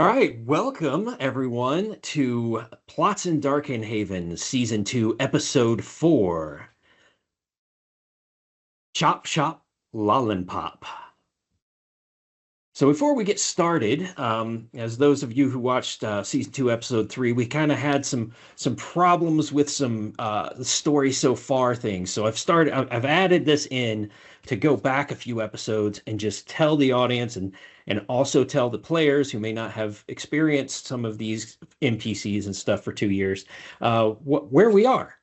All right, welcome everyone to Plots in Darkenhaven, Season 2, Episode 4, Chop Chop Lollenpop. So before we get started, as those of you who watched Season 2, Episode 3, we kind of had some problems with some story so far things. So I've added this in to go back a few episodes and just tell the audience and also tell the players who may not have experienced some of these NPCs and stuff for 2 years, where we are.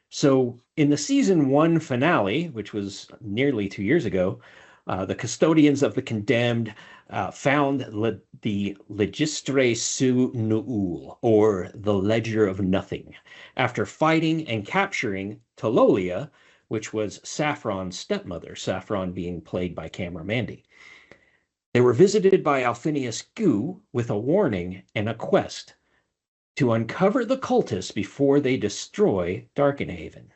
So in the season 1 finale, which was nearly 2 years ago, the custodians of the condemned found the Legistre Su Nuul, or the Ledger of Nothing, after fighting and capturing Talolia, which was Saffron's stepmother, Saffron being played by Camera Mandy. They were visited by Alphinius Gu with a warning and a quest to uncover the cultists before they destroy Darkenhaven.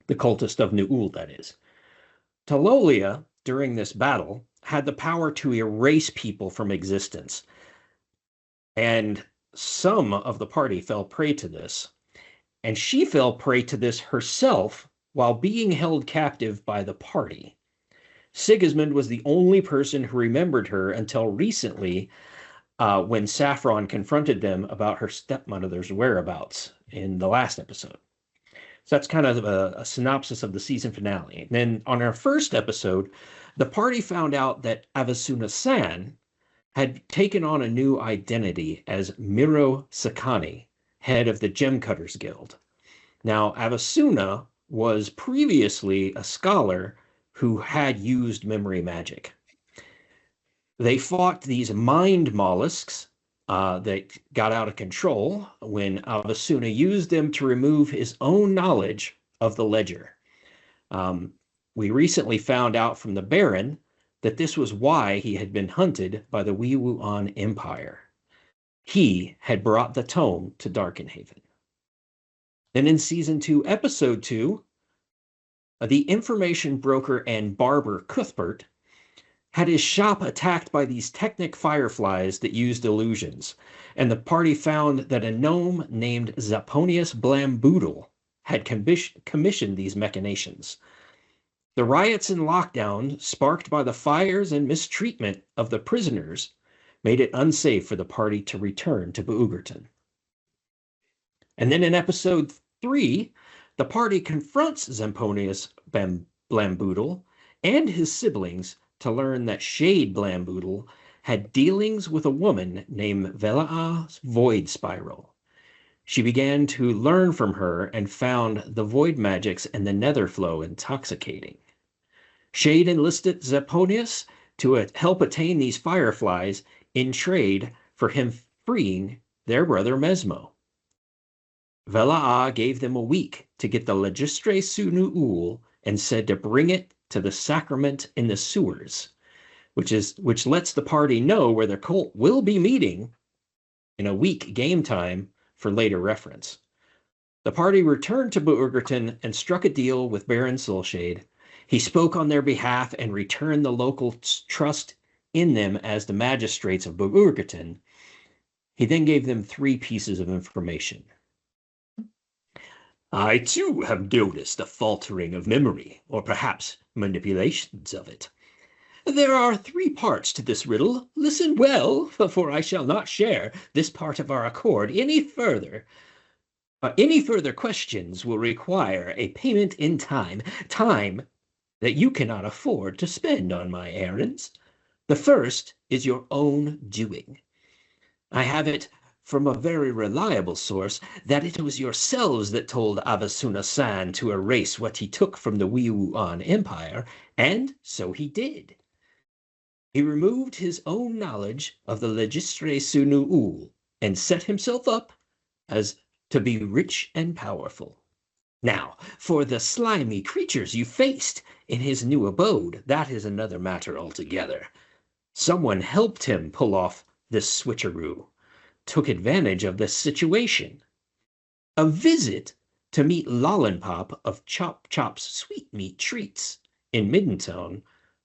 The cultist of Nuul, that is. Talolia, during this battle, had the power to erase people from existence. And some of the party fell prey to this. And she fell prey to this herself while being held captive by the party. Sigismund was the only person who remembered her until recently, when Saffron confronted them about her stepmother's whereabouts in the last episode. So that's kind of a synopsis of the season finale. And then on our first episode, the party found out that Avasuna-san had taken on a new identity as Miro Sakani, head of the Gem Cutters Guild. Now, Avasuna was previously a scholar who had used memory magic. They fought these mind mollusks that got out of control when Avasuna used them to remove his own knowledge of the ledger. We recently found out from the Baron that this was why he had been hunted by the Wee-Wuan Empire. He had brought the tome to Darkenhaven. Then in Season 2, Episode 2, the information broker and barber Cuthbert had his shop attacked by these technic fireflies that used illusions, and the party found that a gnome named Zaponius Blamboodle had commissioned these machinations. The riots and lockdown, sparked by the fires and mistreatment of the prisoners, made it unsafe for the party to return to Boogerton. And then in Episode 3, the party confronts Zamponius Blamboodle and his siblings to learn that Shade Blamboodle had dealings with a woman named Velaa Void Spiral. She began to learn from her and found the void magics and the nether flow intoxicating. Shade enlisted Zaponius to help attain these fireflies in trade for him freeing their brother Mesmo. Velaa gave them a week to get the Legistre Su Nuul and said to bring it to the sacrament in the sewers, which lets the party know where their cult will be meeting in a week game time for later reference. The party returned to Boogerton and struck a deal with Baron Soulshade. He spoke on their behalf and returned the locals' trust in them as the magistrates of Boogerton. He then gave them 3 pieces of information. I too have noticed a faltering of memory, or perhaps manipulations of it. There are 3 parts to this riddle. Listen well, for I shall not share this part of our accord any further. Any further questions will require a payment in time that you cannot afford to spend on my errands. The first is your own doing. I have it from a very reliable source that it was yourselves that told Avasuna-san to erase what he took from the Wee-Wuan Empire, and so he did. He removed his own knowledge of the Legistre Su Nuul and set himself up as to be rich and powerful. Now, for the slimy creatures you faced in his new abode, that is another matter altogether. Someone helped him pull off this switcheroo, took advantage of this situation. A visit to meet Lollenpop of Chop Chop's Sweetmeat Treats in Middentone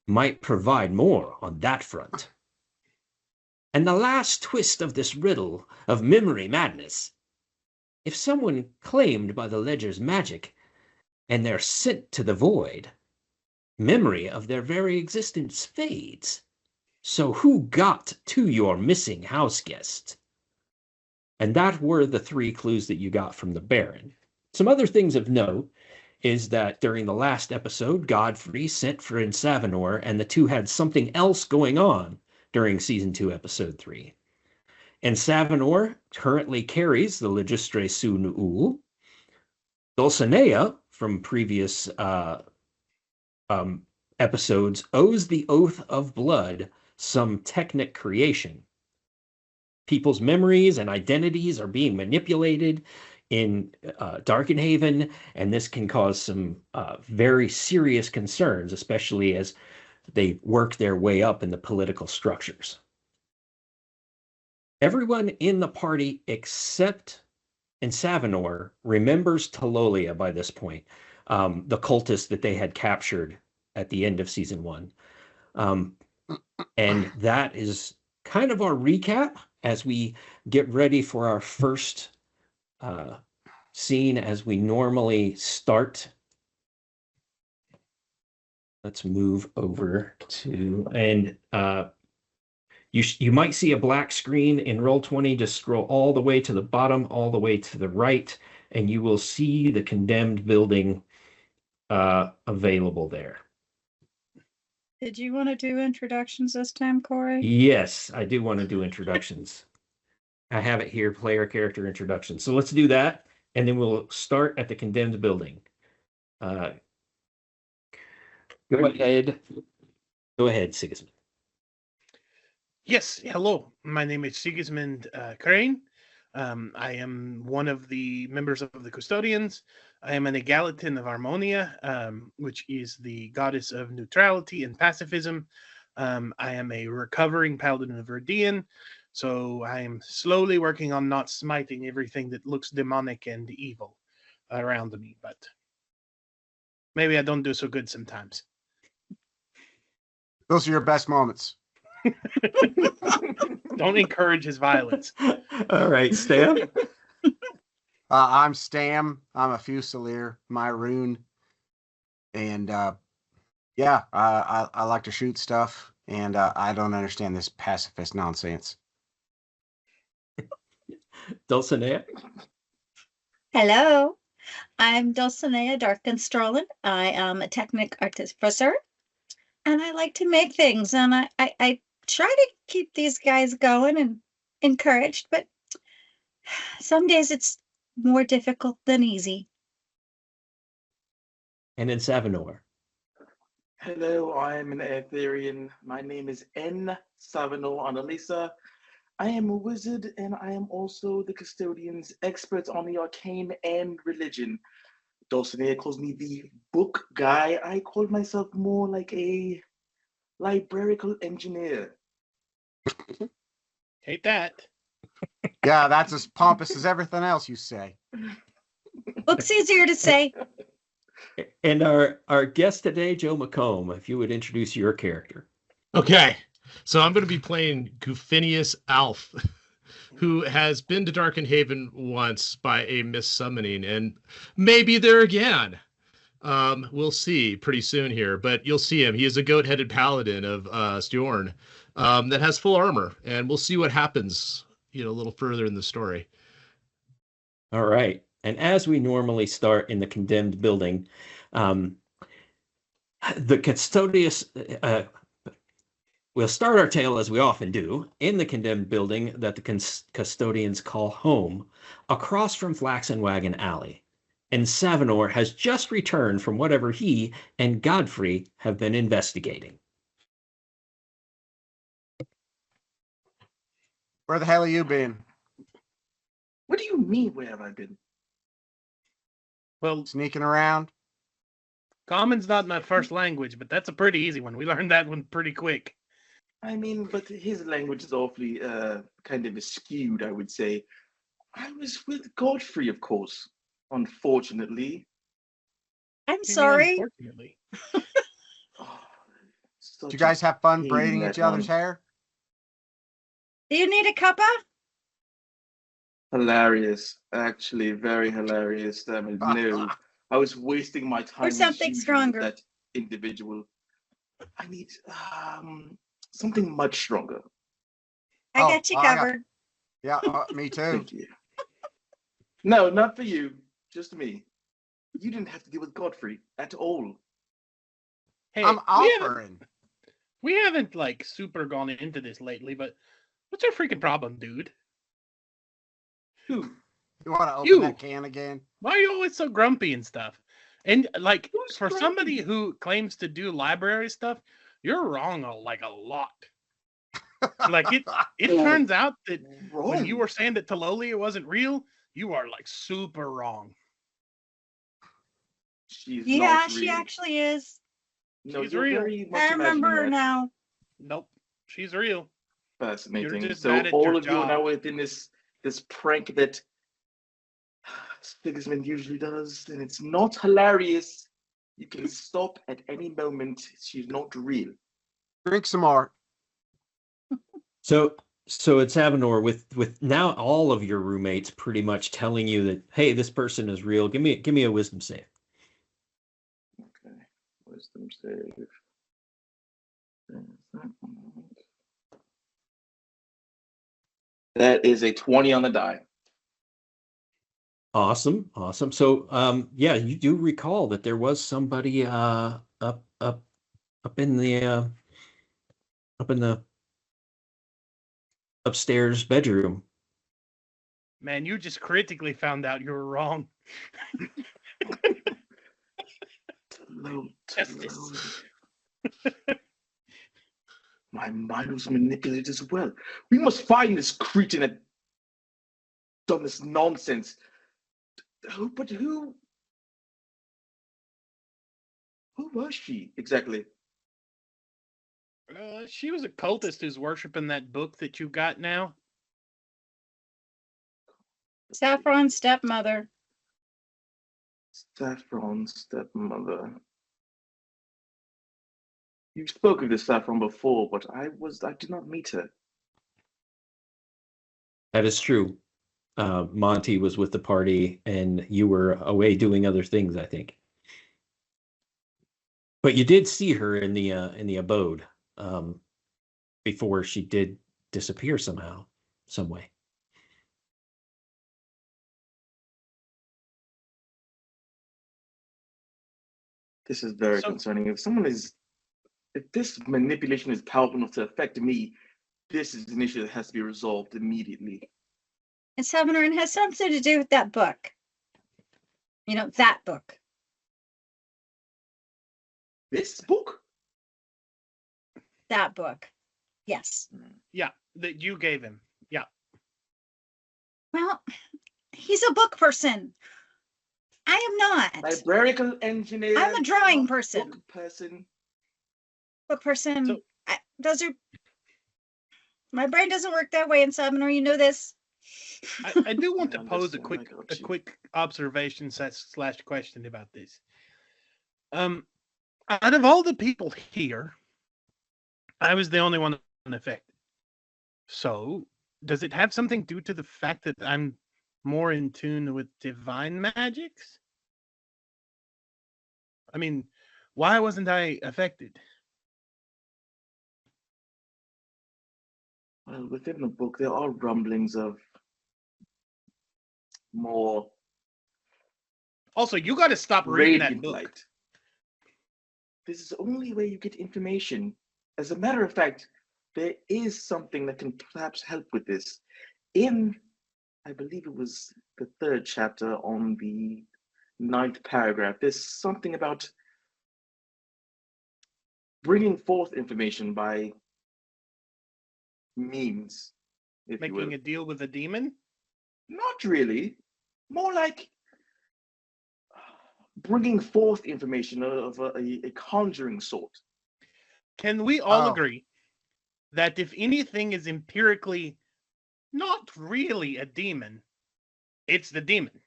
might provide more on that front. And the last twist of this riddle of memory madness. If someone claimed by the ledger's magic, and they're sent to the void, memory of their very existence fades. So who got to your missing house guest? And that were the three clues that you got from the Baron. Some other things of note is that during the last episode, Godfrey sent for Insavinor, and the two had something else going on during Season 2, Episode 3. Insavinor currently carries the Legistre Su Nu'ul. Dulcinea, from previous episodes, owes the Oath of Blood some technic creation. People's memories and identities are being manipulated in Darkenhaven, and this can cause some very serious concerns, especially as they work their way up in the political structures. Everyone in the party except Insavinor remembers Talolia by this point, the cultist that they had captured at the end of Season 1. And that is kind of our recap as we get ready for our first scene as we normally start. Let's move over to, and you might see a black screen in Roll20. Just scroll all the way to the bottom, all the way to the right, and you will see the condemned building available there. Did you want to do introductions this time, Corey? Yes, I do want to do introductions. I have it here, player character introduction. So let's do that, and then we'll start at the condemned building. Go ahead. Go ahead, Sigismund. Yes, hello. My name is Sigismund Crane. I am one of the members of the Custodians. I am an Egalitan of Harmonia, which is the goddess of neutrality and pacifism. I am a recovering paladin of Verdian, so I am slowly working on not smiting everything that looks demonic and evil around me, but maybe I don't do so good sometimes. Those are your best moments. Don't encourage his violence. All right, Stan. I'm Stam. I'm a Fusilier, my rune. And yeah, I like to shoot stuff, and I don't understand this pacifist nonsense. Dulcinea. Hello, I'm Dulcinea Darkenstrollen. I am a technic artificer, and I like to make things, and I try to keep these guys going and encouraged, but some days it's more difficult than easy. And then Savinor. Hello, I'm an Aetherian. My name is N. Savino Annalisa. I am a wizard, and I am also the Custodian's expert on the arcane and religion. Dulcinea calls me the book guy. I call myself more like a librarical engineer. Hate that. Yeah, that's as pompous as everything else you say. Looks easier to say. And our guest today, Joe McComb, if you would introduce your character. Okay, so I'm going to be playing Gufinius Alf, who has been to Darkenhaven once by a missummoning, and maybe there again. We'll see pretty soon here, but you'll see him. He is a goat-headed paladin of Stjorn that has full armor, and we'll see what happens, a little further in the story. All right. And as we normally start in the condemned building, the custodius, we'll start our tale as we often do in the condemned building that the custodians call home, across from Flaxen Wagon Alley. And Savinor has just returned from whatever he and Godfrey have been investigating. Where the hell have you been? What do you mean, where have I been? Well, Sneaking around? Common's not my first language, but that's a pretty easy one. We learned that one pretty quick. I mean, but his language is awfully kind of skewed, I would say. I was with Godfrey, of course, unfortunately. I'm Maybe sorry. Unfortunately. Oh, Did you guys have fun pain braiding that each other's one. hair? Do you need a cuppa? Hilarious. Actually, very hilarious. No, I was wasting my time Or as something usual with stronger? that individual. I need something much stronger. I Oh, got you I got- covered. Yeah, me too. Thank you. No, not for you. Just me. You didn't have to deal with Godfrey at all. Hey, I'm offering. we haven't like super gone into this lately, but what's your freaking problem, dude? Who? You want to open You. that can again? Why are you always so grumpy and stuff? And like Who's for grumpy? somebody who claims to do library stuff, you're wrong a lot. Like it turns out that when you Wrong. were saying that Talolia wasn't real, you are like super wrong. She's Yeah, not she real. actually is. No, She's you're real. very much I remember her imagining that. now. Nope, she's real. Fascinating. You're just So bad at all your of you are job. now within this prank that Sigismund usually does, and it's not hilarious. You can stop at any moment. She's not real. Drink some more. So it's Avenor with now all of your roommates pretty much telling you that, hey, this person is real. Give me a wisdom save. Okay. Wisdom save. That is a 20 on the die. Awesome. So yeah, you do recall that there was somebody up in the upstairs bedroom. Man, you just critically found out you were wrong. Justice. My mind was manipulated as well. We must find this cretin that done this nonsense. But who was she exactly? She was a cultist who's worshiping that book that you got now. Saffron's stepmother. Saffron's stepmother. You spoke of this Saffron before, but I did not meet her. That is true. Monty was with the party, and you were away doing other things, I think. But you did see her in the abode before she did disappear somehow, some way. This is very concerning. If this manipulation is powerful enough to affect me, this is an issue that has to be resolved immediately. And Severin has something to do with that book. You know, that book. This book? That book. Yes. Yeah, that you gave him. Yeah. Well, he's a book person. I am not. Librarical engineer. I'm a drawing person. Book person. Book person. So- Those are. My brain doesn't work that way in Summoner. You know this. I do want to I pose a understand, I got you. quick observation slash question about this. Out of all the people here, I was the only one affected. So, does it have something due to the fact that I'm more in tune with divine magics? I mean, why wasn't I affected? Well, within the book, there are rumblings of more Also, you got to stop reading that radiant book. light. This is the only way you get information. As a matter of fact, there is something that can perhaps help with this. In, I believe it was the 3rd chapter on the 9th paragraph, there's something about bringing forth information by means, if you will. Making a deal with a demon? Not really. More like bringing forth information of a conjuring sort. Can we all Oh. agree that if anything is empirically not really a demon, it's the demon?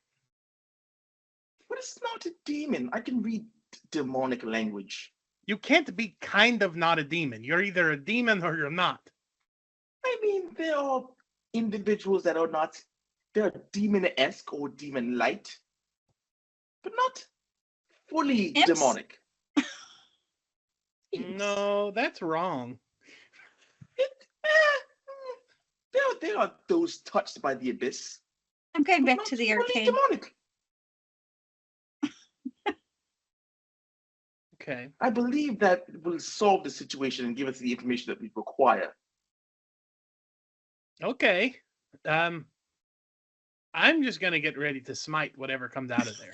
But it's not a demon. I can read demonic language. You can't be kind of not a demon. You're either a demon or you're not. I mean, there are individuals that are not, they're demon-esque or demon-light, but not fully Imps? demonic. No, that's wrong. There are those touched by the abyss, I'm going but back not to the fully arcade. demonic. Okay. I believe that will solve the situation and give us the information that we require. Okay. I'm just gonna get ready to smite whatever comes out of there.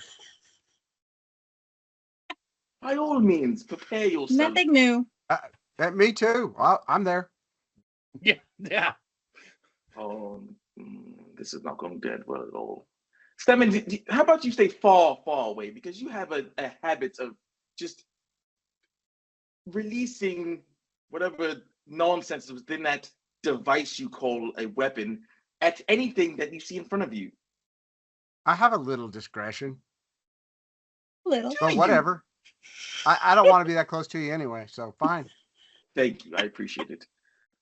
By all means, prepare yourself. Nothing new. Me too. I'm there. Yeah. Oh, this is not going dead well at all. Stemmen, how about you stay far, far away? Because you have a habit of just releasing whatever nonsense is within that device you call a weapon at anything that you see in front of you. I have a little discretion, Little. but you? whatever. I don't want to be that close to you anyway, so fine. Thank you. I appreciate it.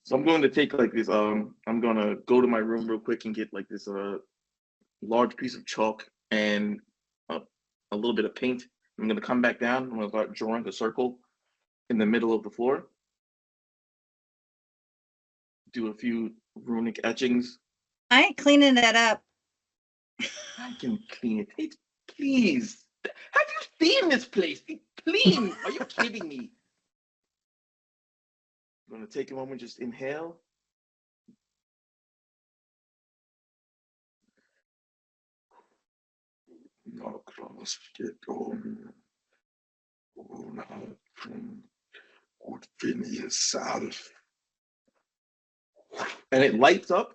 So I'm going to take like this. I'm gonna go to my room real quick and get like this large piece of chalk and a little bit of paint. I'm gonna come back down. I'm gonna start drawing a circle in the middle of the floor. Do a few runic etchings. I ain't cleaning that up. I can clean it. Please. Have you seen this place? It's clean. Are you kidding me? I'm gonna take a moment, just inhale. No cross get on. Oh, now from good Phineas self. And it lights up,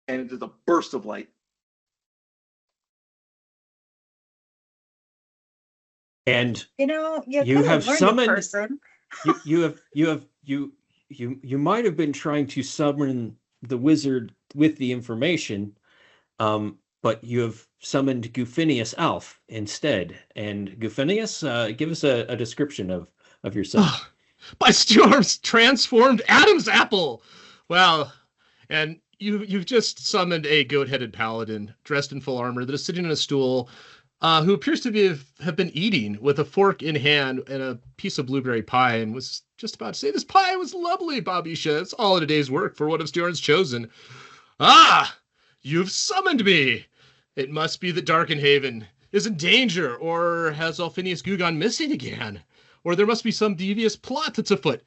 and there's a burst of light. And You You could have learned summoned- in person. you might have been trying to summon the wizard with the information, but you have summoned Gufinius Alf instead. And Gufinius, give us a description of yourself. By Storm's transformed Adam's apple. Well, and you've just summoned a goat-headed paladin dressed in full armor that is sitting on a stool, who appears to have been eating with a fork in hand and a piece of blueberry pie, and was just about to say, "This pie was lovely, Babisha. It's all in a day's work for one of Stjorn's chosen." Ah, you've summoned me. It must be that Darkenhaven is in danger, or has Alphinius Gu gone missing again? Or there must be some devious plot that's afoot.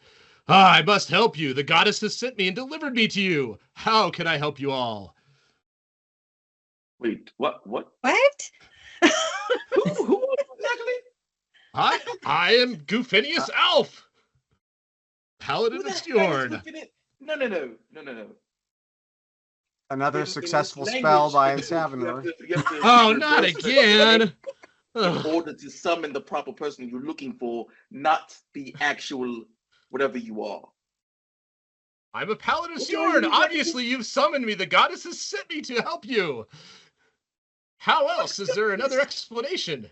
I must help you. The goddess has sent me and delivered me to you. How can I help you all? Wait, what? What? Who exactly? I am Gufinius Alf, Paladin Who of the hell is Stjorn. Gufinius? No. Another successful spell by Savinor. Oh, not again. In order to summon the proper person you're looking for, not the actual whatever you are. I'm a Paladin of What are Stjorn. you Obviously, you've summoned me. The goddess has sent me to help you. How else? Is there another explanation?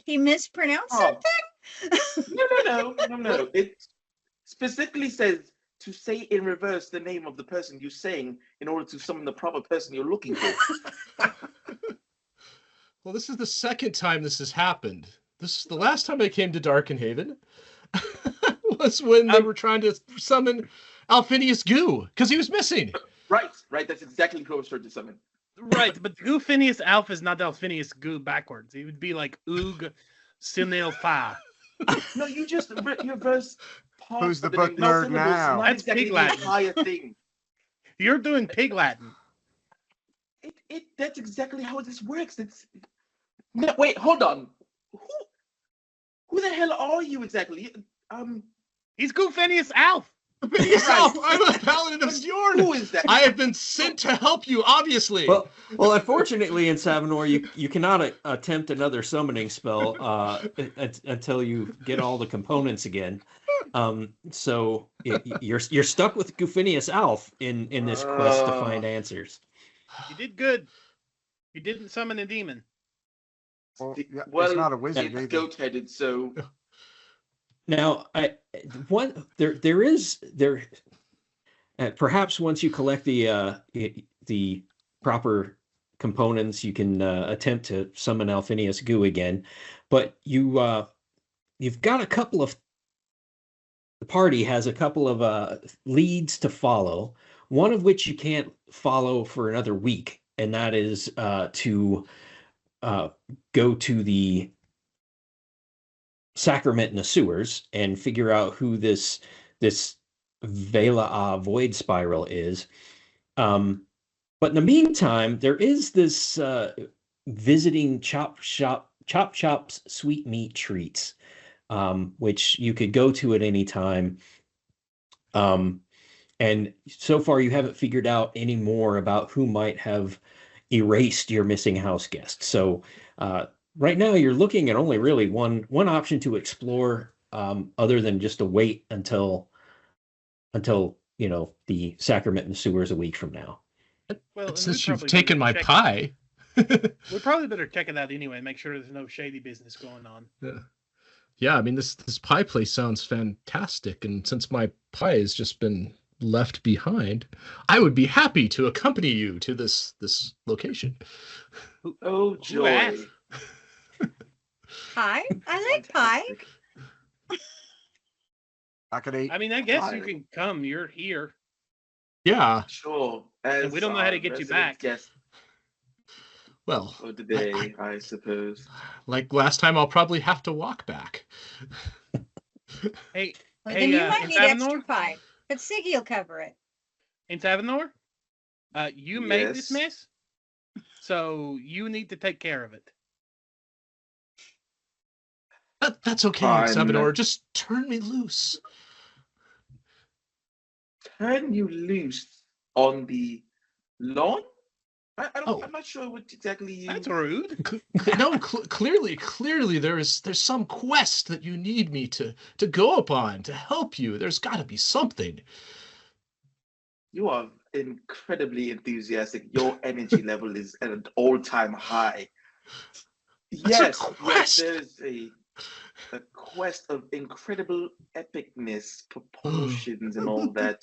He mispronounced Oh. something? No. It specifically says to say in reverse the name of the person you're saying in order to summon the proper person you're looking for. Well, this is the second time this has happened. This is the last time I came to Darkenhaven. Was when they were trying to summon Alphinius Gu, because he was missing. Right. That's exactly who I was trying to summon. Right, but Gufinius Alf is not Alphinius Gu backwards. He would be like Oog Sinil Fa. No, you just reverse. Who's the book nerd now? Not That's exactly Pig the Latin. entire thing. You're doing Pig Latin. That's exactly how this works. No, wait, hold on. Who the hell are you exactly? He's Gufinius Alf. Gufinius Alf, I'm a Paladin of Stjorn. Who is that? I have been sent to help you, obviously. Well, unfortunately, in Savinor, you cannot attempt another summoning spell until you get all the components again. So you're stuck with Gufinius Alf in this quest to find answers. You did good. You didn't summon a demon. Well, Well, it's not a wizard it's either. goat-headed, so Now, there is perhaps once you collect the proper components, you can attempt to summon Alphinius goo again. But you've got a couple of the party has a couple of leads to follow. One of which you can't follow for another week, and that is to go to the sacrament in the sewers and figure out who this Vela void spiral is. But in the meantime, there is this visiting Chop Chop's sweet meat treats, which you could go to at any time. And so far, you haven't figured out any more about who might have erased your missing house guest. So right now, you're looking at only really one option to explore, other than just to wait until the sacrament in the sewers a week from now. Well, Since you've taken my pie. We probably better check it out anyway. Make sure there's no shady business going on. Yeah, I mean this pie place sounds fantastic, and since my pie has just been left behind, I would be happy to accompany you to this location. Oh, joy. Pie? I like pie. I could eat. I mean, I guess you can come. You're here. Yeah. Sure. And we don't know how to get you back. Yes. Well, For today, I suppose. like last time, I'll probably have to walk back. Hey, Well, hey, then you in might need extra Tavenor? pie, but Siggy will cover it. In Tavenor, you made this Yes. mess, so you need to take care of it. That's okay, Fine. Sabador. Just turn me loose. Turn you loose on the lawn? I don't. Oh. I'm not sure what exactly you. That's rude. No, clearly there's some quest that you need me to go upon to help you. There's got to be something. You are incredibly enthusiastic. Your energy level is at an all-time high. That's a quest. There's a quest of incredible epicness, proportions, and all that.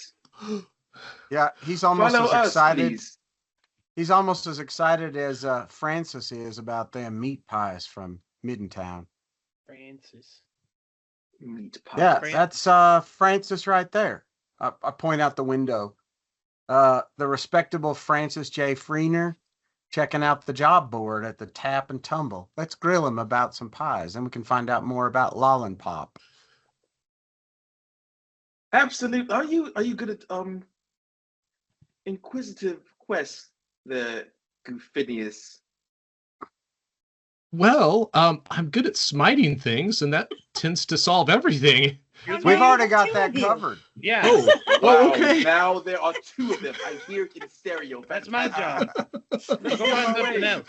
Yeah, he's almost Follow as us, excited. please. He's almost as excited as Francis is about them meat pies from Middentown. Francis. Meat pie. Yeah, Francis. that's Francis right there. I point out the window. The respectable Francis J. Freener checking out the job board at the Tap and Tumble. Let's grill him about some pies, and we can find out more about Lollenpop. Absolutely. Are you good at inquisitive quests, the Goofinius? Well, I'm good at smiting things, and that tends to solve everything. Here's We've Now what- you already have got two that of you. covered. Yeah. Oh, Wow, okay. now there are two of them. I hear it in stereo. That's my job. Fantastic. Go find something else.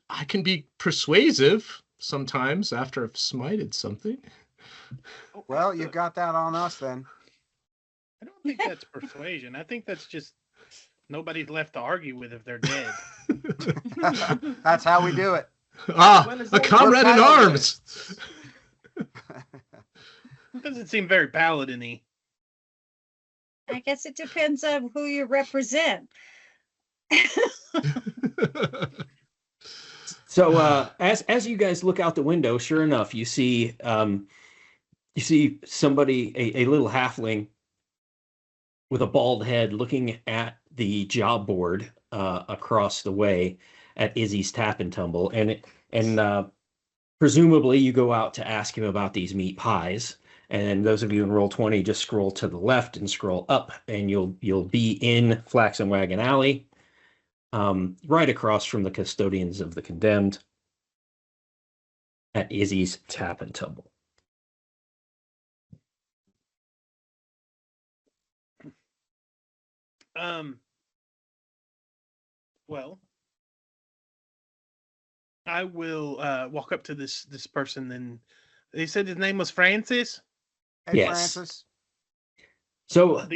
I can be persuasive sometimes after I've smited something. Well, you got that on us then. I don't think that's persuasion. I think that's just nobody's left to argue with if they're dead. That's how we do it. Well, as A long as comrade we're in arms. paladins. It doesn't seem very paladin-y. I guess it depends on who you represent. So as you guys look out the window, sure enough, you see somebody, a little halfling with a bald head, looking at the job board across the way at Izzy's Tap and Tumble, and presumably you go out to ask him about these meat pies. And those of you in Roll20, just scroll to the left and scroll up, and you'll be in Flax and Wagon Alley, right across from the Custodians of the Condemned at Izzy's Tap and Tumble. Well, I will walk up to this person, and they said his name was Francis. Hey, Yes. Francis. So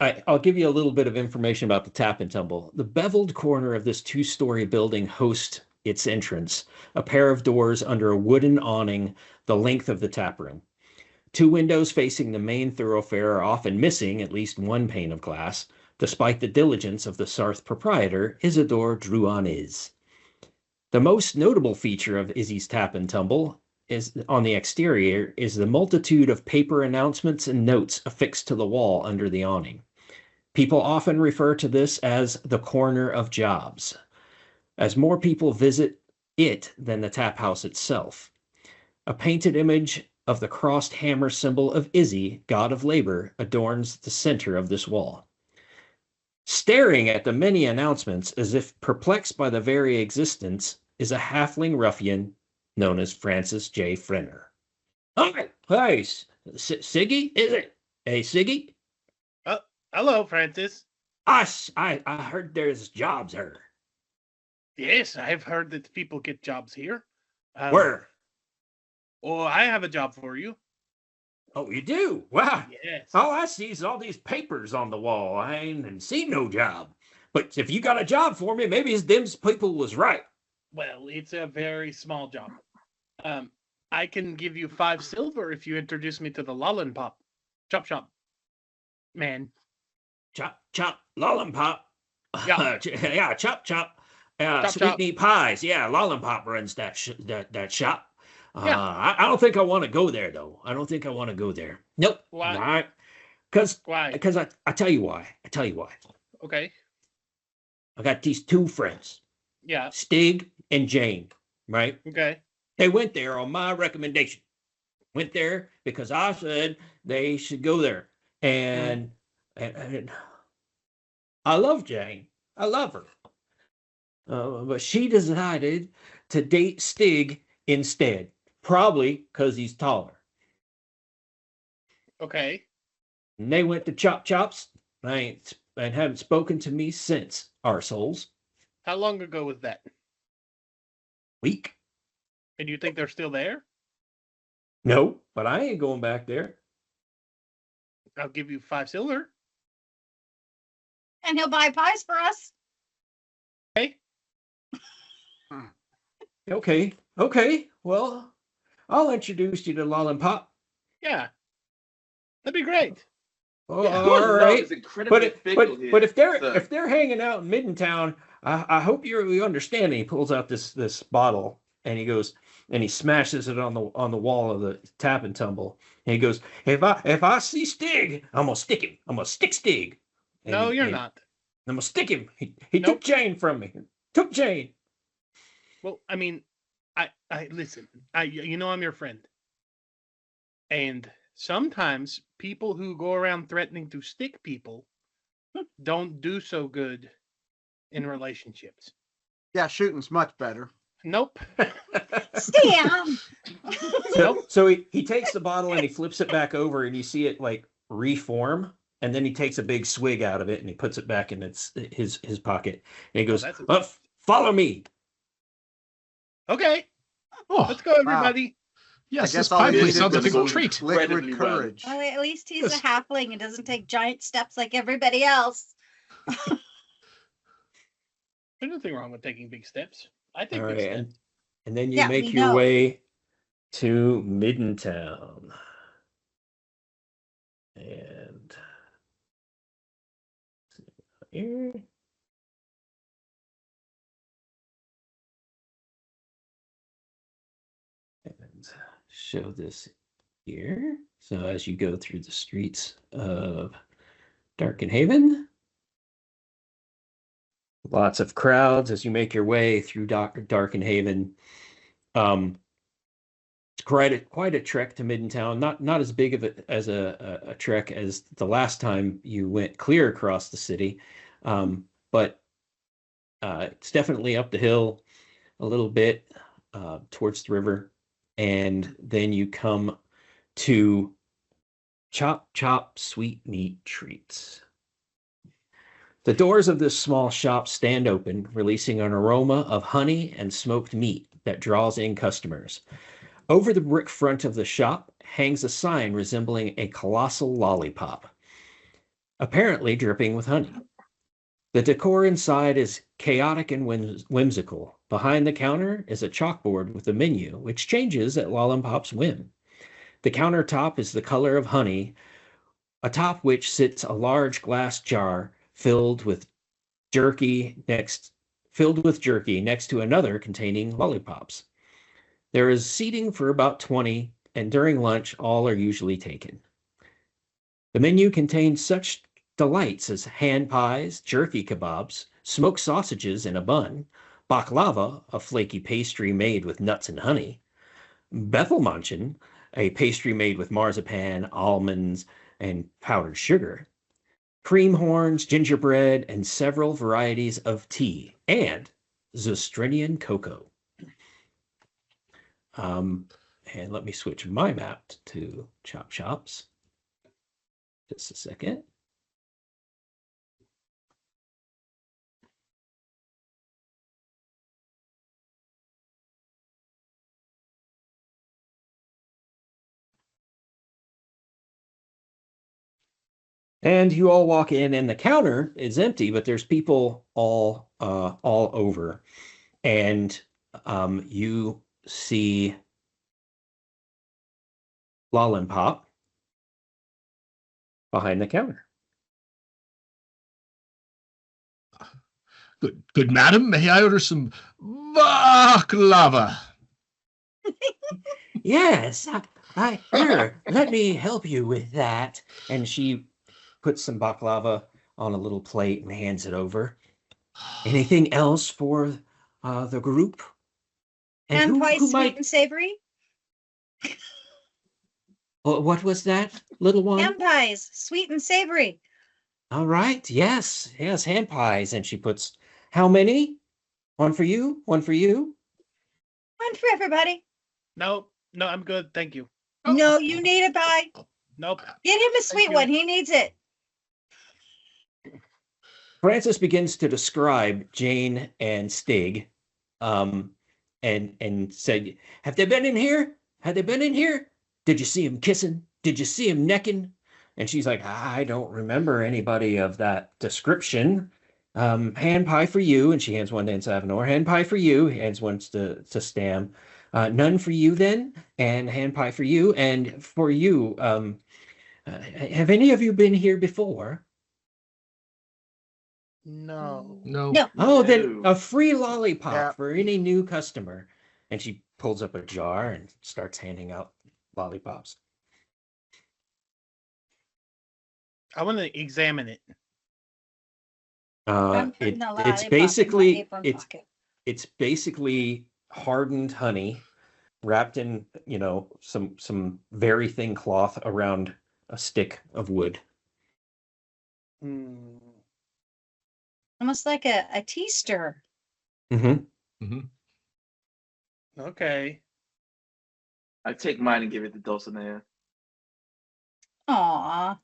I'll give you a little bit of information about the Tap and Tumble. The beveled corner of this two-story building hosts its entrance, a pair of doors under a wooden awning the length of the taproom. Two windows facing the main thoroughfare are often missing at least one pane of glass, despite the diligence of the Sarth proprietor, Isidore Druon. The most notable feature of Izzy's Tap and Tumble is on the exterior is the multitude of paper announcements and notes affixed to the wall under the awning. People often refer to this as the corner of jobs, as more people visit it than the tap house itself. A painted image of the crossed hammer symbol of Izzy, god of labor, adorns the center of this wall. Staring at the many announcements as if perplexed by the very existence is a halfling ruffian known as Francis J. Frenner. Hi, Siggy, is it? Hey, Siggy? Hello, Francis. I heard there's jobs here. Yes, I've heard that people get jobs here. Where? Oh, I have a job for you. Oh, you do? Wow. Yes. All I see is all these papers on the wall. I ain't seen no job. But if you got a job for me, maybe them people was right. Well, it's a very small job. I can give you 5 silver if you introduce me to the Lollenpop. Chop shop. Man. Chop, Lollenpop. Yeah. Yeah, chop. Chop, Sweet chop. meat pies. Yeah, Lollenpop runs that shop. Yeah. I don't think I want to go there, though. I don't think I want to go there. Nope. Why? Why? Why? Because I tell you why. Okay. I got these two friends, Yeah. Stig and Jane, right? Okay. They went there on my recommendation. Went there because I said they should go there. And I love Jane. I love her. But she decided to date Stig instead, probably because he's taller. Okay. And they went to Chop Chops and haven't spoken to me since, arseholes. How long ago was that? Week? And you think they're still there? No, but I ain't going back there. I'll give you 5 silver. And he'll buy pies for us. Okay. Okay. Well, I'll introduce you to Lollenpop. Yeah. That'd be great. Oh, Yeah, all right. is incredibly fickle here, But if sir. they're hanging out in Midtown, I hope you understand. And he pulls out this bottle and he goes and he smashes it on the wall of the tap and tumble. And he goes, if I see Stig, I'm gonna stick him. I'm gonna stick Stig. And No, you're and not. I'm gonna stick him. He Nope. took Jane from me. Took Jane. Well, I mean, I listen. You know I'm your friend. And sometimes people who go around threatening to stick people don't do so good in relationships. Yeah, shooting's much better. Nope. Stam! So he takes the bottle and he flips it back over and you see it like reform. And then he takes a big swig out of it and he puts it back in his pocket. And he goes, that's follow me. Okay. Oh, Let's go, everybody. yes, I this guess all pie we place needed sounds like was a go treat. incredibly Liquid well. courage. Well, at least he's Yes. a halfling and doesn't take giant steps like everybody else. There's nothing wrong with taking big steps. I take All big right. steps. And then you Yeah, make we your know. way to Midtown. And here. And show this here. So as you go through the streets of Darkenhaven, lots of crowds as you make your way through Darkenhaven. It's quite a trek to Midtown. Not as big of as a trek as the last time you went clear across the city, but it's definitely up the hill a little bit towards the river, and then you come to Chop Sweet Meat Treats. The doors of this small shop stand open, releasing an aroma of honey and smoked meat that draws in customers. Over the brick front of the shop hangs a sign resembling a colossal lollipop, apparently dripping with honey. The decor inside is chaotic and whimsical. Behind the counter is a chalkboard with a menu, which changes at Lollenpop's whim. The countertop is the color of honey, atop which sits a large glass jar filled with jerky next to another containing lollipops. There is seating for about 20, and during lunch all are usually taken. The menu contains such delights as hand pies, jerky kebabs, smoked sausages in a bun, baklava, a flaky pastry made with nuts and honey, Bethelmanchen, a pastry made with marzipan, almonds, and powdered sugar, cream horns, gingerbread, and several varieties of tea, and Zustrinian cocoa. And let me switch my map to Chop Shops. Just a second. And you all walk in, and the counter is empty, but there's people all over, and you see Lollenpop behind the counter. Good madam, may I order some baklava? Yes, here, let me help you with that. And she puts some baklava on a little plate and hands it over. Anything else for the group? And who pie, sweet might? and savory. What was that, little one? Ham pies, sweet and savory. All right. Yes, hand pies. And she puts, how many? One for you, one for you. One for everybody. No, I'm good. Thank you. No, you need a pie. Nope. Get him a sweet you. one. He needs it. Francis begins to describe Jane and Stig, and said, "Have they been in here? Have they been in here? Did you see him kissing? Did you see him necking?" And she's like, "I don't remember anybody of that description. Hand pie for you." And she hands one to Savanor. Hand pie for you. Hands one to Stam. None for you then, and hand pie for you. And for you, have any of you been here before? No. No. Oh, then a free lollipop Yeah. for any new customer. And she pulls up a jar and starts handing out lollipops. I want to examine it. I'm putting the It's lollipop in my basically apron pocket. it's basically hardened honey wrapped in some very thin cloth around a stick of wood. Hmm. Almost like a tea stir. Mm-hmm. Okay. I take mine and give it to Dulcinea. Aw.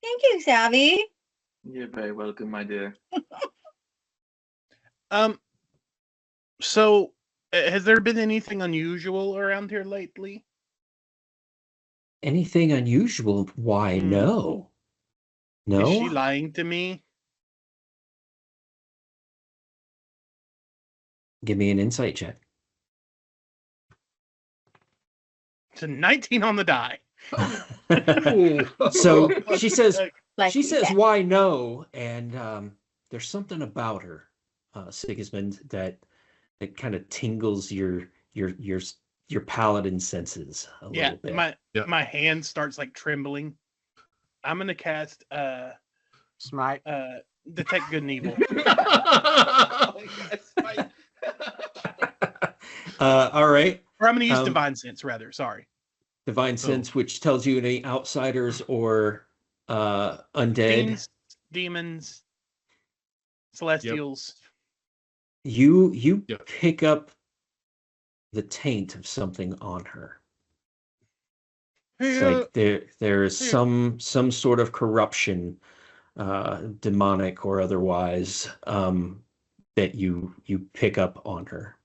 Thank you, Savvy. You're very welcome, my dear. So has there been anything unusual around here lately? Anything unusual? Why, Hmm. no. Is she No? lying to me? Give me an insight check. It's a 19 on the die. So she says, Like that. "Why no?" And there's something about her, Sigismund, that kind of tingles your palate and senses a Yeah, little bit. my hand starts like trembling. I'm gonna cast Smite. detect good and evil. All right. Or I'm gonna use Um, divine sense rather. Sorry. Divine sense, which tells you any outsiders or undead. Fiends, demons, celestials. You Yep. pick up the taint of something on her. It's like there is Yeah. some sort of corruption, demonic or otherwise, that you pick up on her.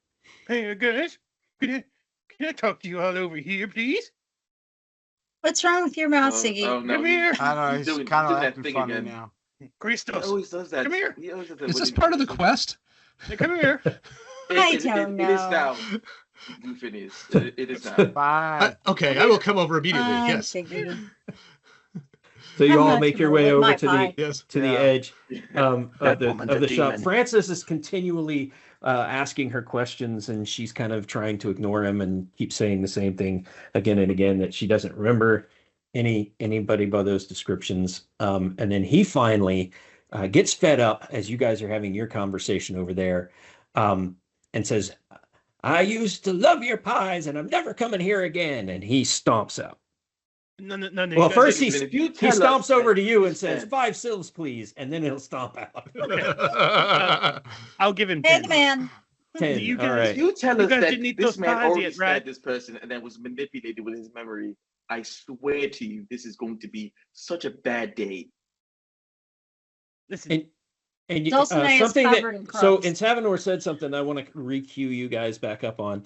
Hey guys, can I talk to you all over here, please? What's wrong with your mouth, Siggy? Oh no, Come here. I don't know. he's He's doing kind of that acting thing funny again. now. He Christos, always does that. come here. He always does that Is when this he- part of the quest? Hey, come here. I don't It is know. now. Phineas. It is now. Fine. Okay, I will come over immediately. I'm Yes. Siggy. So you I'm all not make your gonna way let over my to pie. Yes. the Yeah. edge of That the shop. Frances is continually asking her questions, and she's kind of trying to ignore him and keep saying the same thing again and again, that she doesn't remember anybody by those descriptions. And then he finally gets fed up as you guys are having your conversation over there, and says, "I used to love your pies, and I'm never coming here again." And he stomps out. No. Well, you guys first didn't- If you he tell us stomps over that to you you and says, spent- 5 sills, please. And then he'll stomp out. I'll give him Hey, 10. the man. 10. You All guys- right. If you tell You us guys that didn't eat this those man pies already yet, stabbed right? this person and then was manipulated with his memory, I swear to you, this is going to be such a bad day. Listen, And you, Dulcinea is something covered in that, so crumbs. in Savanor said something I want to re-cue you guys back up on.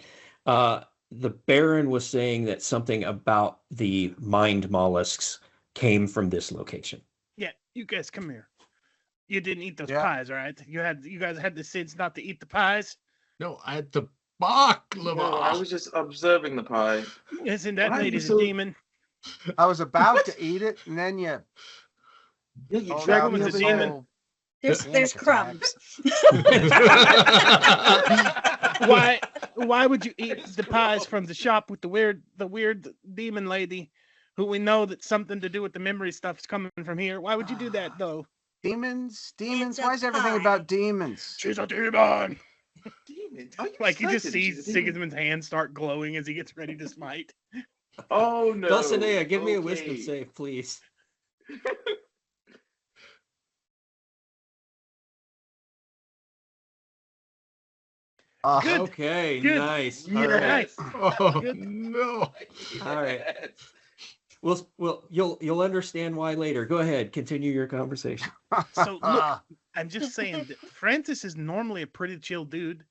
The Baron was saying that something about the mind mollusks came from this location. yeah, you guys come here. You didn't eat those Yeah. pies, right? You guys had the sins not to eat the pies. No, I had the No, I baklava. was just observing the pie. Isn't that Why are you lady's so- a demon? I was about to eat it, and then you. Yeah, you pulled dragged out me woman's over a here. demon. whole There's panic attack. crumbs. Why would you eat the pies from the shop with the weird demon lady, who we know that something to do with the memory stuff's coming from here? Why would you do that though? Demons? It's a Why is everything pie. about demons? She's a demon. Demon. Are you Like you just certain see she's a demon? Sigismund's hands start glowing as he gets ready to smite. Oh no. Dulcinea, give me a wisdom Okay. save, please. Good. Okay, Good. nice. All Yes. right. Nice. Oh Good. no. All right. Yes. Well, you'll understand why later. Go ahead, continue your conversation. So look, I'm just saying that Francis is normally a pretty chill dude,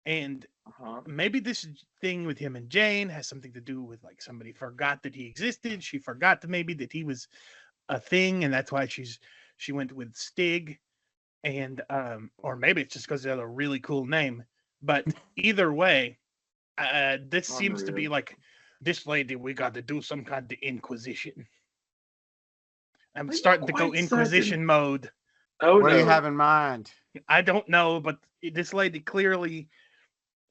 and Uh-huh. maybe this thing with him and Jane has something to do with like somebody forgot that he existed. She forgot that maybe that he was a thing, and that's why she went with Stig, and or maybe it's just because they have a really cool name. But either way, this seems to be Unreal. like this lady. We got to do some kind of inquisition. I'm Are you starting to go quite inquisition certain? mode. Oh What no. do you have in mind? I don't know, but this lady clearly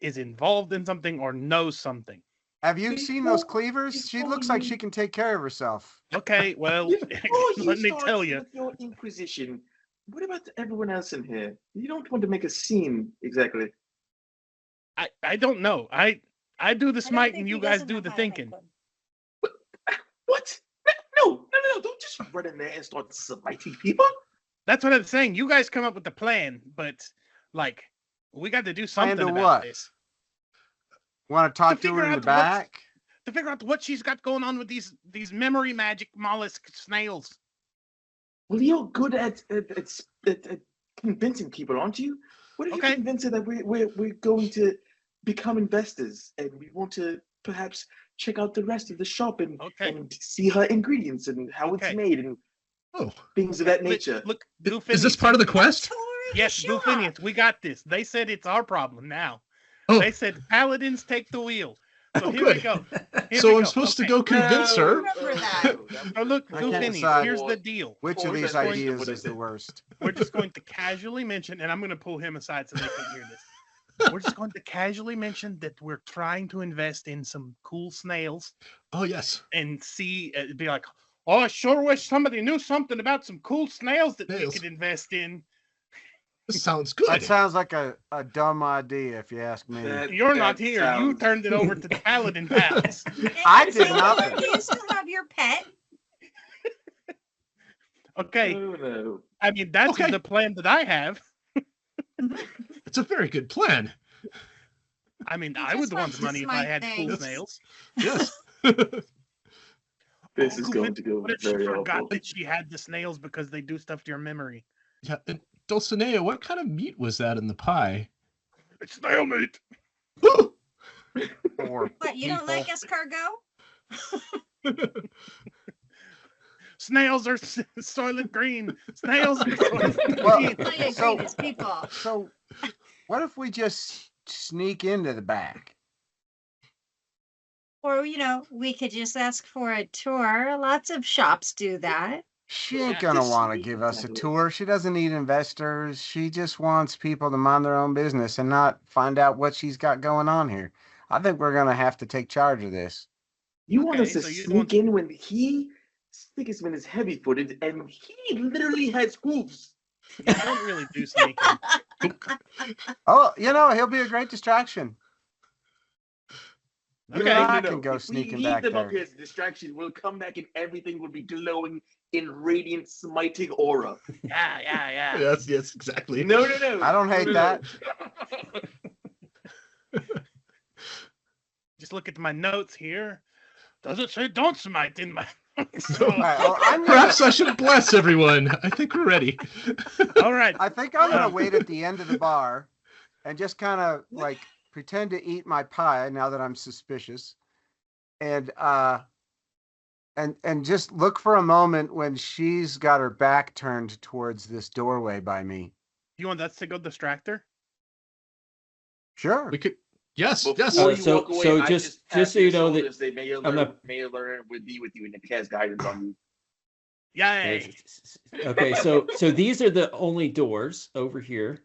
is involved in something or knows something. Have you seen those Before- cleavers? She before looks like you- she can take care of herself. Okay, well, Before let me start tell you. with your inquisition, what about everyone else in here? You don't want to make a scene, exactly. I don't know. I do the I don't smite think and he you guys doesn't do know the how to make thinking. one. What? No! Don't just run in there and start smiting people. That's what I'm saying. You guys come up with the plan, but like we got to do Plan something to about what? this Want to talk to figure her in the out what's- back? to figure out what she's got going on with these memory magic mollusk snails. Well, you're good at convincing people, aren't you? What if Okay. you convince her that we're going to become investors and we want to perhaps check out the rest of the shop and Okay. and see her ingredients and how Okay. it's made and Oh, things of that Look- nature. Look, is this part of the quest? Yes, Bufinius, we got this. They said it's our problem now. Oh, They said paladins take the wheel. So Oh, here we good. go. Here so we I'm go. supposed Okay. to go convince her. Remember that. So look, I can't Bufinius, decide here's the deal. Which of Or these is that- ideas is the worst? We're just going to casually mention, and I'm going to pull him aside so they can hear this. We're just going to casually mention that we're trying to invest in some cool snails Oh yes. and see, be like, oh, I sure wish somebody knew something about some cool snails that Snails. we could invest in. This sounds That good. sounds like a dumb idea, if you ask me. You're not That here. You sounds- turned it over to the paladin pals. I did So, nothing. Do you still have your pet? Okay, Oh no. I mean that's Okay. the plan that I have. It's a very good plan. I mean, He I just would want likes the to money if I smite had cool things. snails. Yes. This Oh, is going to go What if she very forgot awful. that she had the snails because they do stuff to your memory? Yeah. And Dulcinea, what kind of meat was that in the pie? It's snail meat. Or What, you don't like escargot? Snails are soylent green. Snails are soylent Well, green. I agree, So- these people. So, what if we just sneak into the back? Or, we could just ask for a tour. Lots of shops do that. She ain't Yeah, gonna just want to sneak give us a into it. tour. She doesn't need investors. She just wants people to mind their own business and not find out what she's got going on here. I think we're gonna have to take charge of this. You want us Okay, to so you sneak want- in when Sigismund is heavy-footed and he literally has hooves. You don't really do sneaking. Oh, he'll be a great distraction. You Okay. and I can go If we sneaking leave back them up there. here as a distraction, we'll come back and everything will be glowing in radiant, smiting aura. Yeah. Yes, exactly. No. I don't hate that. Just look at my notes here. Does it say don't smite in my All right, well, Perhaps I should bless everyone. I think we're ready. All right. I think I'm gonna wait at the end of the bar and just kind of like pretend to eat my pie now that I'm suspicious, and just look for a moment when she's got her back turned towards this doorway by me. You want us to go distract her? Sure. We could. Yes. Before Yes. you So- walk away, so I just tap so your you know that shoulder, say, may your I'm not- learner would be with you and then cast guidance on you. Yay. Okay, so these are the only doors over here.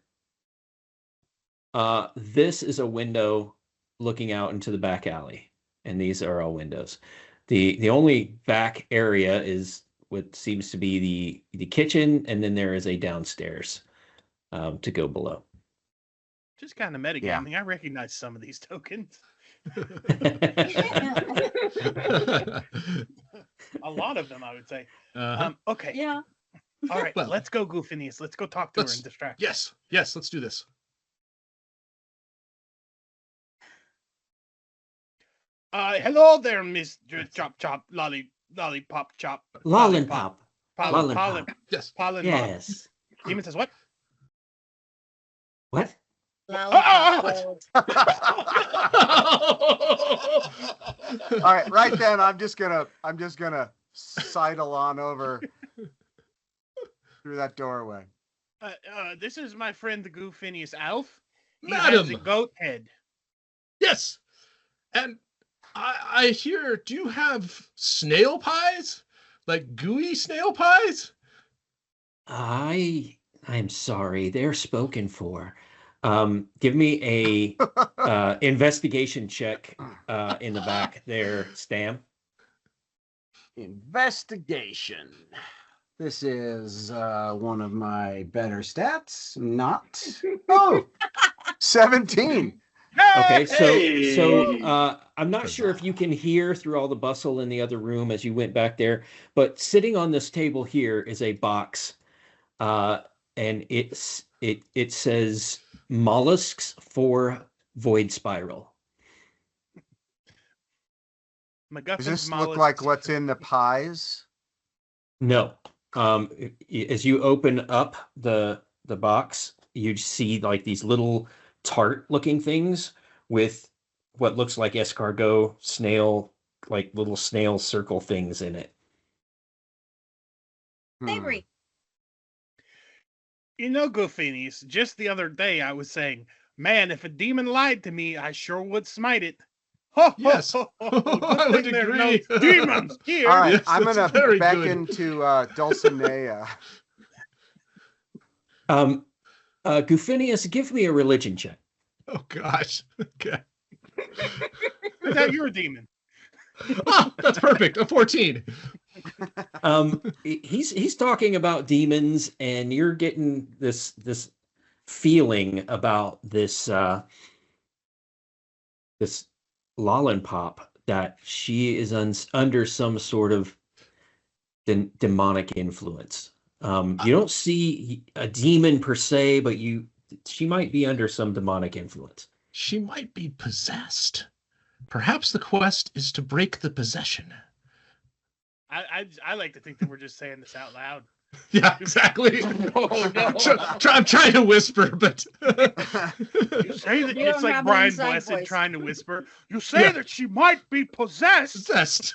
This is a window looking out into the back alley, and these are all windows. The only back area is what seems to be the kitchen, and then there is a downstairs to go below. Just kind of metagaming. I recognize some of these tokens. A lot of them, I would say. Uh-huh. Okay. Yeah. All right. Well- Let's go, Goofinius. Let's go talk to her Let's- and distract her. Yes. Yes. Let's do this. Hello there, Mr. Chop Chop Lollipop Chop. Lollenpop. Pollen. Lollenpop. Yes. Pollen. Yes. Demon says what? What? Lollipop. All right, right then I'm just gonna sidle on over through that doorway. This is my friend the Goofinius Alf. He Madam. has a goat head. Yes. And I hear, do you have snail pies? Like gooey snail pies? I'm sorry, they're spoken for. Give me a investigation check in the back there, Stam. Investigation. This is one of my better stats. Not. Oh, 17. Okay, Hey! so I'm not sure if you can hear through all the bustle in the other room as you went back there, but sitting on this table here is a box, and it says mollusks for void spiral. MacGuffin's Does this look mollusks. like what's in the pies? No, as you open up the box, you see like these little tart-looking things with what looks like escargot snail, like little snail circle things in it. Savory. You know, Goofinius, just the other day I was saying, man, if a demon lied to me, I sure would smite it. Ho, Yes. ho, ho, ho. Good I would thing there are agree. no demons here. All right, Yes, I'm that's gonna very beckon good. to Dulcinea. Goofinius, give me a religion check. Oh gosh. Okay. I thought you were a demon. Oh, that's perfect. A 14. He's talking about demons, and you're getting this feeling about this this Lollenpop that she is under some sort of demonic influence. You don't see a demon per se, but she might be under some demonic influence. She might be possessed. Perhaps the quest is to break the possession. I like to think that we're just saying this out loud. Yeah, exactly. Oh, no. I'm trying to whisper, but You say that You it's don't like have an Brian inside Blessed voice. trying to whisper. You say Yeah. that she might be possessed. possessed.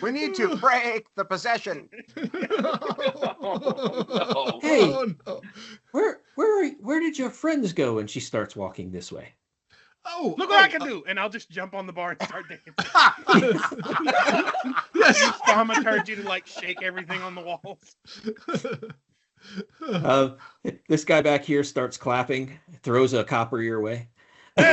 We need to break the possession. Oh, Hey. Oh, no. Where did your friends go? And she starts walking this way. Oh, Look what I can do, and I'll just jump on the bar and start dancing. Yes. Use thaumaturgy to like shake everything on the walls. This guy back here starts clapping, throws a copper your way. Yay!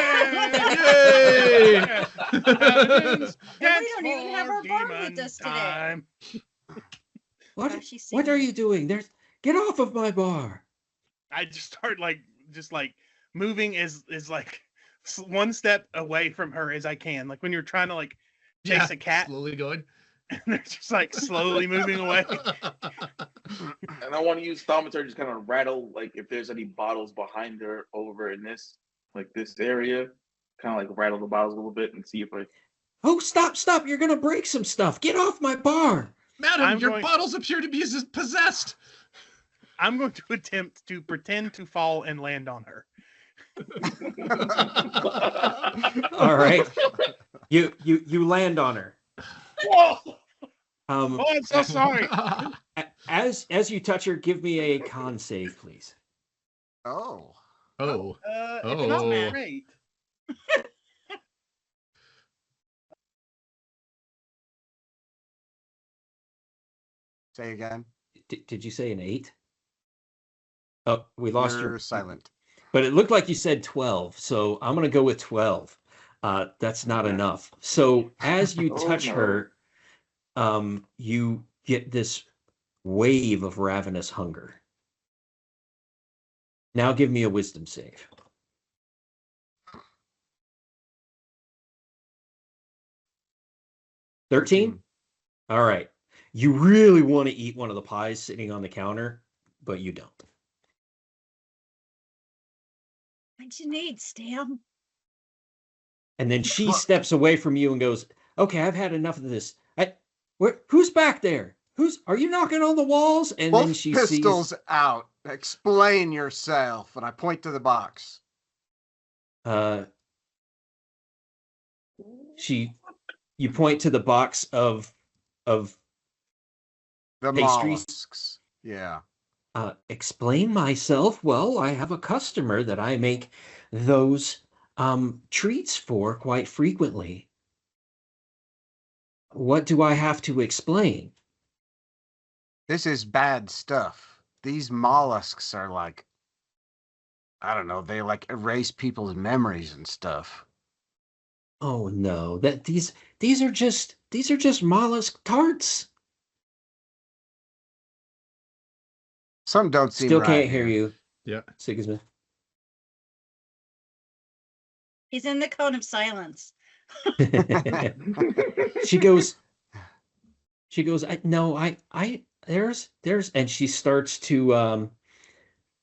Paladins, And we dance don't even have for our bar with demon us today. time. What She what are sings. you doing? Get off of my bar. I just start just moving as like one step away from her as I can. Like when you're trying to like chase a cat, Slowly going. and they're just like slowly moving away. and I want to use thaumaturgy to kind of rattle, like if there's any bottles behind her over in this area, kind of like rattle the bottles a little bit and see if I. Oh, stop! You're gonna break some stuff. Get off my bar. Madam, your bottles appear to be possessed. I'm going to attempt to pretend to fall and land on her. All right. You land on her. Whoa! Um, Oh, I'm so sorry. as you touch her, give me a con save, please. Oh. Oh. It's not Oh. great. Say again. Did you say an 8? Oh, we lost You're your silent. But it looked like you said 12, so I'm going to go with 12. That's not enough. So as you Oh, touch no. her, you get this wave of ravenous hunger. Now give me a wisdom save. 13? All right. You really want to eat one of the pies sitting on the counter, but you don't. What you need, Stam? And then she steps away from you and goes, "Okay, I've had enough of this. Who's back there? Are you knocking on the walls?" And Both then she pistols sees out. Explain yourself. And I point to the box. you point to the box of The pastries. mollusks. Yeah. Explain myself. Well, I have a customer that I make those treats for quite frequently. What do I have to explain? This is bad stuff. These mollusks are like, I don't know, they like erase people's memories and stuff. Oh no, these are just mollusk tarts. Some don't seem Still right can't hear here. you. Yeah. Sigismund. He's in the cone of silence. She goes, there's, and she starts to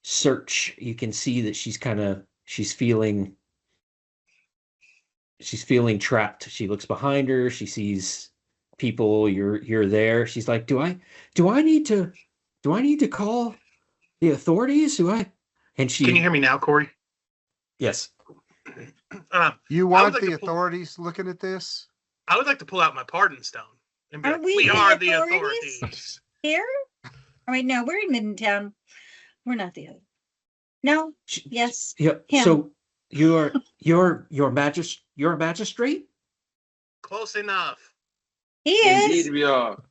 search. You can see that she's feeling trapped. She looks behind her. She sees people. You're there. She's like, do I need to call the authorities? And she, Can you hear me now, Corey? yes. You I want would like the to pull- authorities looking at this? I would like to pull out my pardon stone and be Are like, we we the are the authorities? authorities. Here? All right, no, we're in Midtown. We're not the other. No, yes. Yeah. Him. So you're a magistrate? Close enough. He is. Indeed, we are.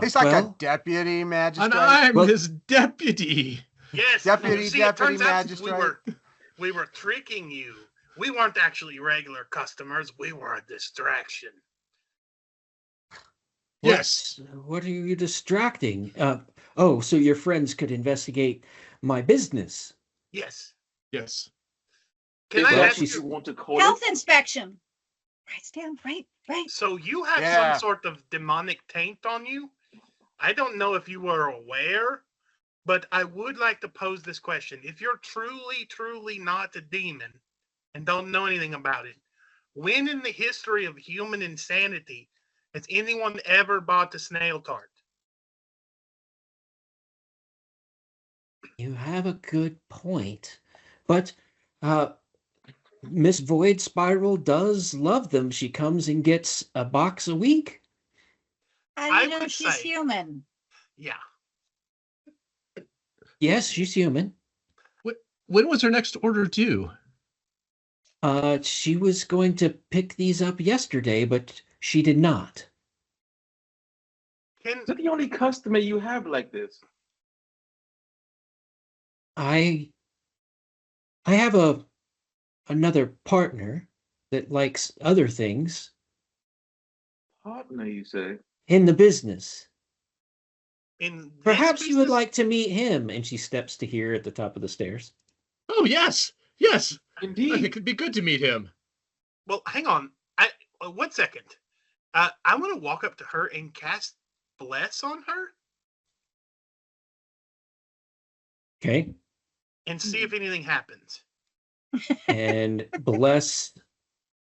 He's like a Well, deputy And magistrate. I'm Well- his deputy. Yes. Deputy- you see, deputy it turns out magistrate. we were tricking you. We weren't actually regular customers. We were a distraction. Yes. What are you distracting? So your friends could investigate my business. Yes. Yes. Can If I that's ask what you? you want to call Health it? inspection. Right, Stam, right. So you have Yeah. some sort of demonic taint on you? I don't know if you were aware, but I would like to pose this question. If you're truly, truly not a demon and don't know anything about it, when in the history of human insanity has anyone ever bought a snail tart? You have a good point. But Miss Void Spiral does love them. She comes and gets a box a week. How do I you know would she's say- human? Yeah. Yes, she's human. When was her next order due? She was going to pick these up yesterday, but she did not. Can Is that the only customer you have like this? I have another partner that likes other things Partner, you say? in the business. in this Perhaps you would business- like to meet him. And she steps to here at the top of the stairs. Oh, yes. Yes. I think Indeed. it'd be good to meet him. Well, hang on. 1 second. I want to walk up to her and cast bless on her Okay. and see if anything happens. And bless,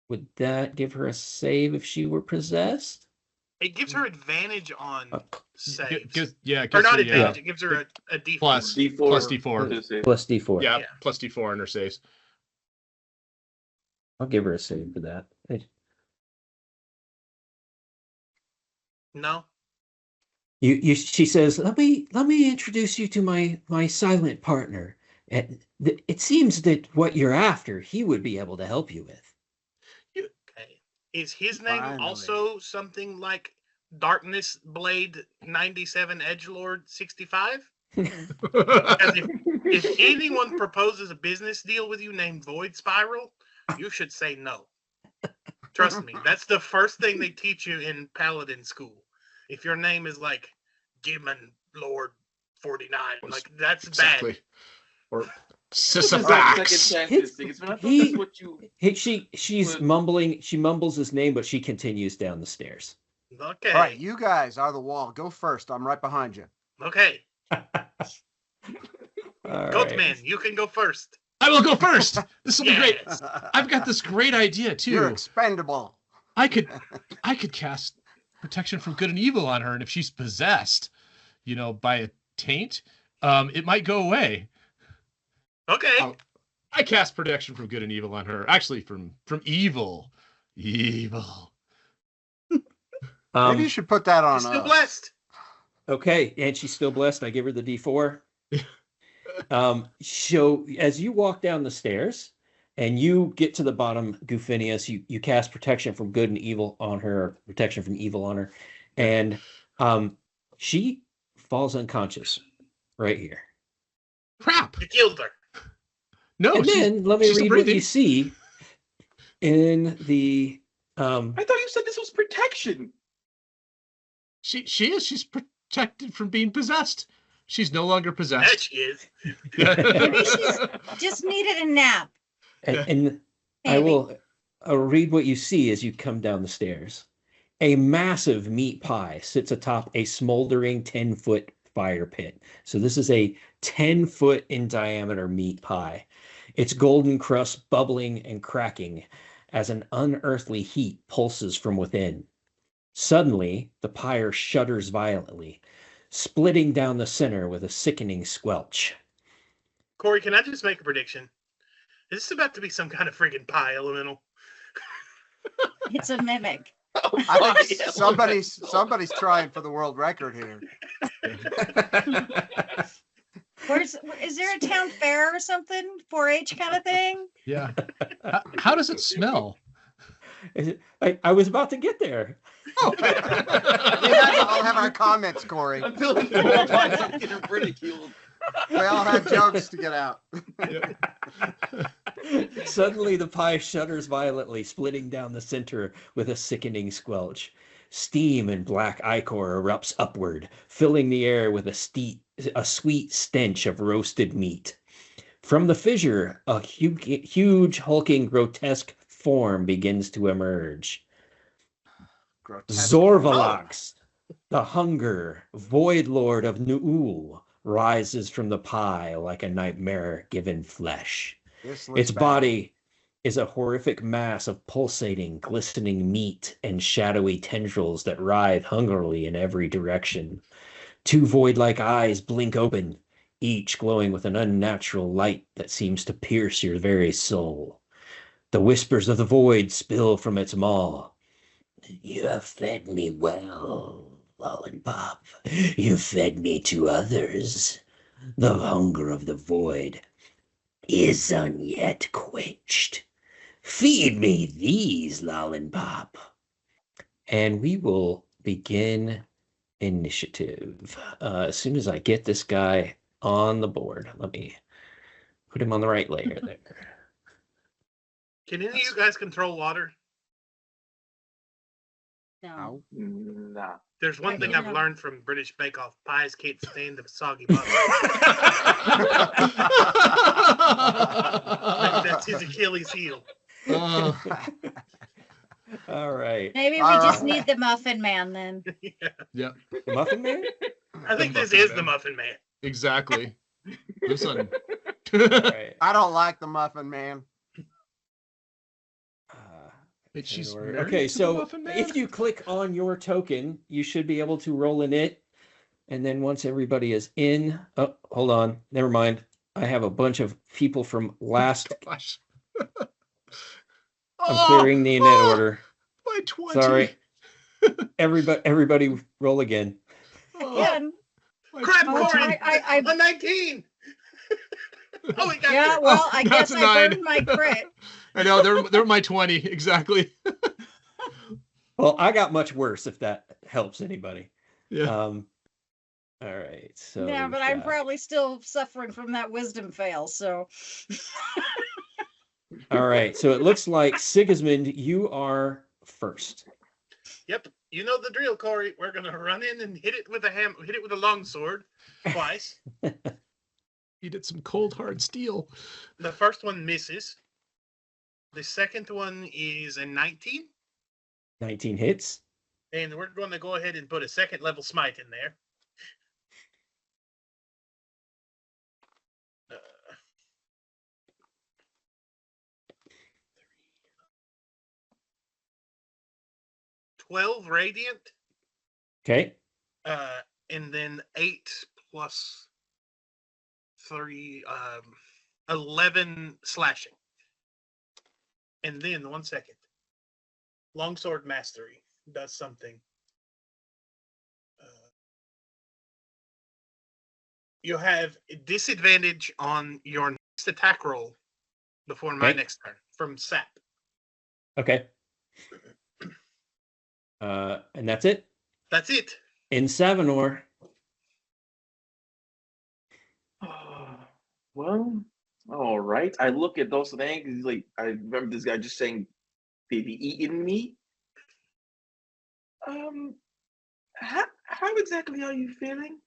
would that give her a save if she were possessed? It gives her advantage on saves. Yeah, Or gives not her, advantage. It gives her a D4. Plus. D4. Plus D4. to say. Plus D4. Yeah, Yeah. plus D4 on her saves. I'll give her a save for that. No. She says, let me introduce you to my silent partner. And it seems that what you're after, he would be able to help you with. Okay. Is his name Finally. also something like Darkness Blade 97 Edgelord 65? Because if anyone proposes a business deal with you named Void Spiral, you should say no. Trust me, that's the first thing they teach you in Paladin school. If your name is like Demon Lord 49, like that's Exactly. bad. Or Second Sisyphax. chance this thing. I thought He- that's what you. She's But- mumbling. She mumbles his name, but she continues down the stairs. Okay. All right, you guys are the wall. Go first. I'm right behind you. Okay. All Goatman, right. you can go first. I will go first. This will be great. Yes. I've got this great idea too. You're expendable. I could cast protection from good and evil on her, and if she's possessed, by a taint, it might go away. Okay. Oh, I cast protection from good and evil on her. Actually, from evil. Evil. Maybe you should put that on. You're still blessed. Okay, and she's still blessed. I give her the D4. So as you walk down the stairs and you get to the bottom, Goofinius, you cast protection from good and evil on her, or protection from evil on her, and she falls unconscious right here. Crap. You killed her. No. And then let me she's still read what you breathing. see in the I thought you said this was protection. She is. She's protected from being possessed. She's no longer That possessed. she is. Maybe she's just needed a nap. and I Maybe. will I'll read what you see as you come down the stairs. A massive meat pie sits atop a smoldering 10-foot fire pit. So this is a 10-foot in diameter meat pie. Its golden crust bubbling and cracking as an unearthly heat pulses from within. Suddenly, the pyre shudders violently, splitting down the center with a sickening squelch. Corey, can I just make a prediction? Is this about to be some kind of friggin' pie elemental? It's a mimic. I think somebody's trying for the world record here. Is there a town fair or something? 4-H kind of thing? Yeah. How does it smell? I was about to get there. Oh. You guys all have our comments, Corey. Until the four getting ridiculed. We all have jokes to get out. Suddenly, the pie shudders violently, splitting down the center with a sickening squelch. Steam and black ichor erupts upward, filling the air with a sweet stench of roasted meat. From the fissure, a huge, hulking, grotesque form begins to emerge. Grotesque. Zorvalax, the hunger, void lord of Nu'ul, rises from the pie like a nightmare given flesh. This looks Its bad. body is a horrific mass of pulsating, glistening meat and shadowy tendrils that writhe hungrily in every direction. Two void-like eyes blink open, each glowing with an unnatural light that seems to pierce your very soul. The whispers of the void spill from its maw. You have fed me well. Lollenpop, you fed me to others. The hunger of the void is unyet quenched. Feed me these, Lollenpop. And we will begin initiative. As soon as I get this guy on the board, let me put him on the right layer there. Can any of you guys control water? No. Nah. There's one thing Yeah. I've learned from British Bake Off: pies can't stand the soggy bottom. That's his Achilles heel. Uh, All right. Maybe we All just right. need the Muffin Man then. yeah, The Muffin Man? I think The this Muffin is Man. the Muffin Man. exactly. Listen. All right. I don't like the Muffin Man. Wait, she's Okay, married okay, to the so Muffin Man? if you click on your token, you should be able to roll in it. And then once everybody is in, oh, hold on, never mind. I have a bunch of people from last. Gosh. I'm clearing the in order. By 20. Sorry. Everybody roll again. Oh, Yeah. by Crap, 20. Corey! I A 19! Oh, we got yeah, there. well, I That's guess a I 9. burned my crit. I know, they're my 20, exactly. Well, I got much worse if that helps anybody. Yeah. All right. So Yeah, but we've I'm got- probably still suffering from that wisdom fail, so. All right. So it looks like Sigismund, you are first. Yep, you know the drill, Corey. We're gonna run in and hit it with a long sword twice. He did some cold hard steel. The first one misses. The second one is a 19, 19 hits. and we're going to go ahead and put a second level smite in there. 12 radiant, Okay. and then 8 plus 3, 11 slashing. And then, 1 second. Longsword Mastery does something. You have disadvantage on your next attack roll before my Okay. next turn from SAP. Okay. And that's it. That's it. In Savanor. Well, all right. I look at those things. He's like, I remember this guy just saying, "They've eaten me." How exactly are you feeling?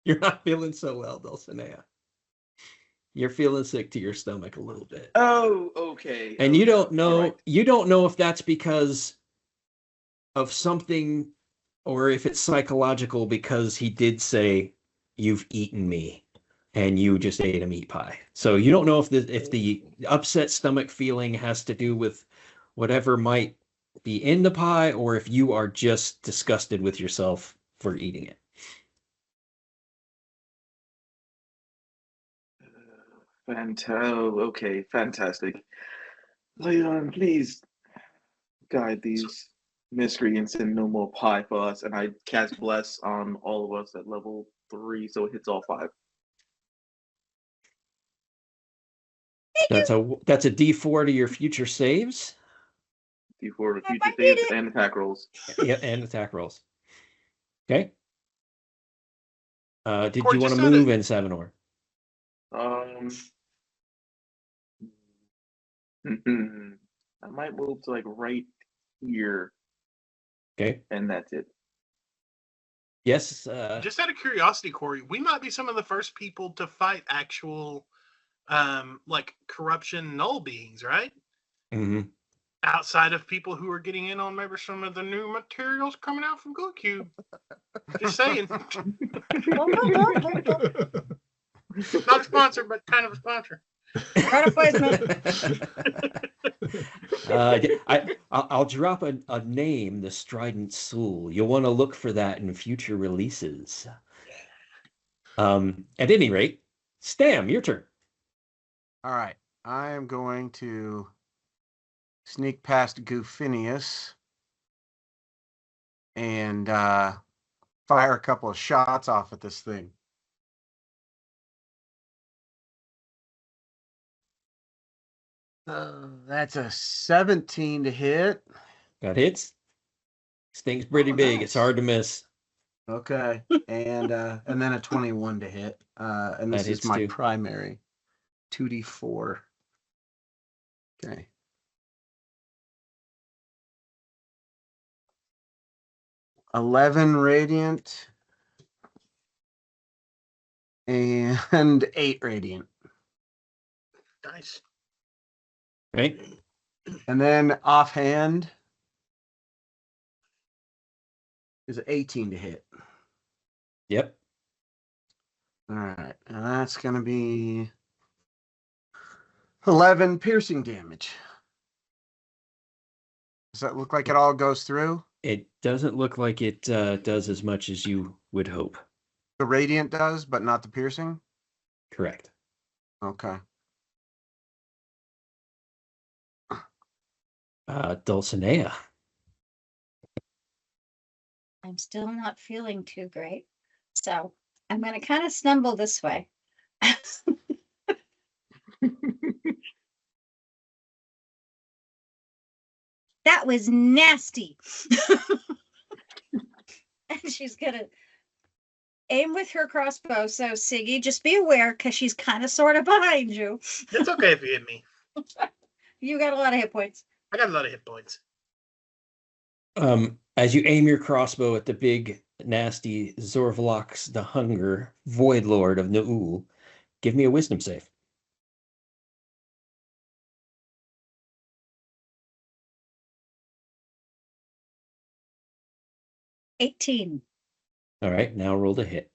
You're not feeling so well, Dulcinea. You're feeling sick to your stomach a little bit. Oh, okay. And you don't know All right. you don't know if that's because of something or if it's psychological because he did say you've eaten me and you just ate a meat pie. So you don't know if the upset stomach feeling has to do with whatever might be in the pie or if you are just disgusted with yourself for eating it. Okay, fantastic. Leon, please guide these miscreants and no more pie for us. And I cast Bless on all of us at level 3, so it hits all 5. That's a D4 to your future saves. D4 to I future did saves it. and attack rolls. Yeah, and attack rolls. Okay. Did Corey, you want just to so that- move in Savanor? I might move to like right here, Okay. and that's it. Yes. Just out of curiosity, Corey, we might be some of the first people to fight actual, like corruption null beings, right? Mhm. Outside of people who are getting in on maybe some of the new materials coming out from Good Cube. Just saying. Not a sponsor, but kind of a sponsor. Product placement. I'll drop a name, the Strident Soul. You'll want to look for that in future releases. At any rate, Stam, your turn. All right. I am going to sneak past Goofinius and fire a couple of shots off at this thing. That's a 17 to hit. Got hits. This thing's pretty big. It's Nice. hard to miss. Okay, and then a 21 to hit. And this That is hits my too. primary. 2d4. Okay. $11 radiant and 8 radiant. Nice. Right? And then offhand is 18 to hit. Yep. All right, and that's gonna be 11 piercing damage. Does that look like it all goes through? It doesn't look like it does as much as you would hope. The radiant does, but not the piercing? Correct. Okay. Dulcinea. I'm still not feeling too great. So I'm going to kind of stumble this way. That was nasty. And she's going to aim with her crossbow. So, Siggy, just be aware because she's kind of sort of behind you. It's okay if you hit me. You got a lot of hit points. I got a lot of hit points. As you aim your crossbow at the big, nasty Zorvalox the Hunger, Void Lord of Naul, give me a wisdom save. $18. All right, now roll to hit.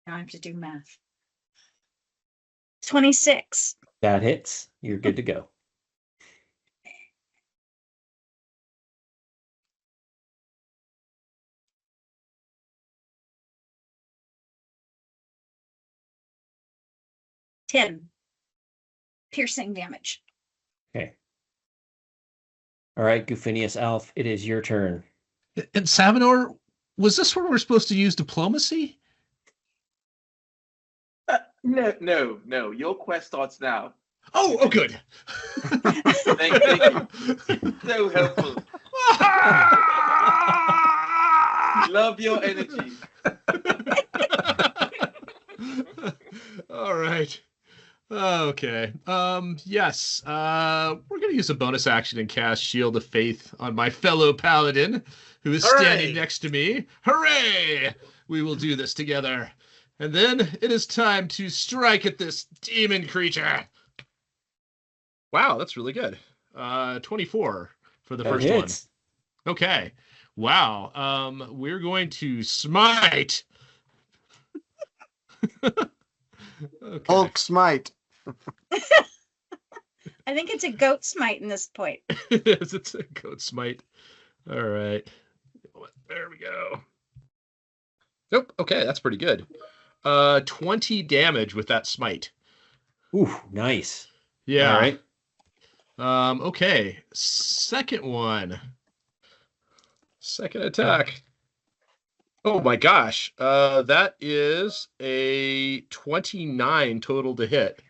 Now I have to do math. 26. That hits. You're good to go. $10 piercing damage. Okay. All right, Goofinius Alf, it is your turn. And Savinor, was this where we're supposed to use diplomacy? No. Your quest starts now. Oh, good. Thank you. So helpful. Love your energy. All right. Okay. Yes. We're gonna use a bonus action and cast Shield of Faith on my fellow paladin, who is standing Hooray! next to me. Hooray! We will do this together. And then it is time to strike at this demon creature. Wow, that's really good. 24 for the That first hits. one. Okay. Wow. We're going to smite. Okay. Hulk smite. I think it's a goat smite in this point. Yes, it's a goat smite. All right. There we go. Nope. Okay, that's pretty good. 20 damage with that smite. Ooh, nice. Yeah. All right. Okay. Second one. Second attack. Oh my gosh. That is a 29 total to hit.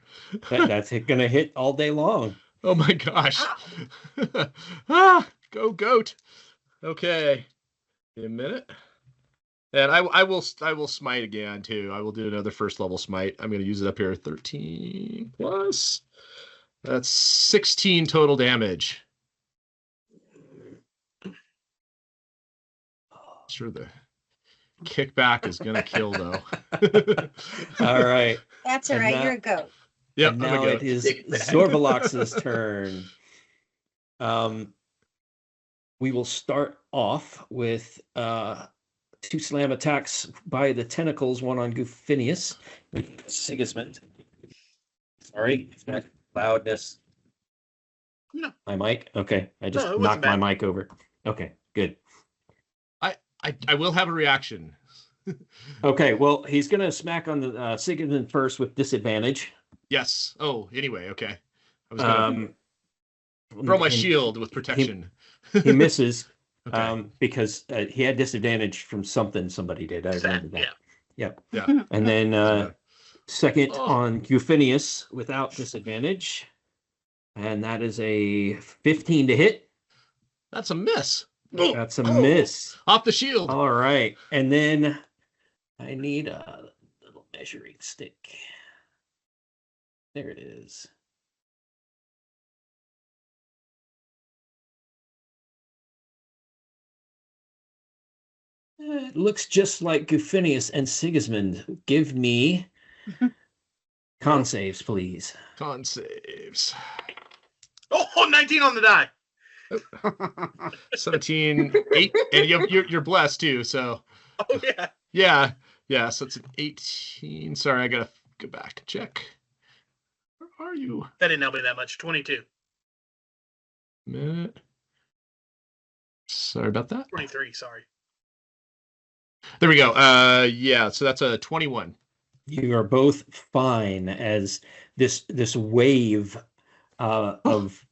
That's gonna hit all day long. Oh my gosh. Ah, go goat. Okay. Give me a minute. And I will smite again too. I will do another first level smite. I'm going to use it up here. 13 plus. That's 16 total damage. Sure, the kickback is going to kill though. All right. That's all And right. now- You're a goat. Yep, And I'm a now goat. it is Kickback. Zorvalox's turn. We will start off with 2 slam attacks by the tentacles, one on Goofinius. Sigismund. Sorry, that loudness. No. My mic? Okay. I just No, it wasn't knocked my bad. mic over. Okay, good. I will have a reaction. Okay, well, he's going to smack on the Sigismund first with disadvantage. Yes. Oh, anyway, okay. I was gonna throw my and shield with protection. He misses Okay. because he had disadvantage from something somebody did. I remember that. Yep. Yeah. And then second Oh. on Gufinius without disadvantage. And that is a 15 to hit. That's a miss. That's a miss. Off the shield. All right. And then I need a little measuring stick. There it is. It looks just like Gufinius and Sigismund. Give me con saves, please. Con saves. Oh, 19 on the die. 17, 8, and you're blessed too. So, Oh yeah. Yeah. So it's an 18. Sorry, I gotta go back and check. Where are you? That didn't help me that much. 22. Minute. Sorry about that. 23. Sorry. There we go. Yeah. So that's a 21. You are both fine as this wave of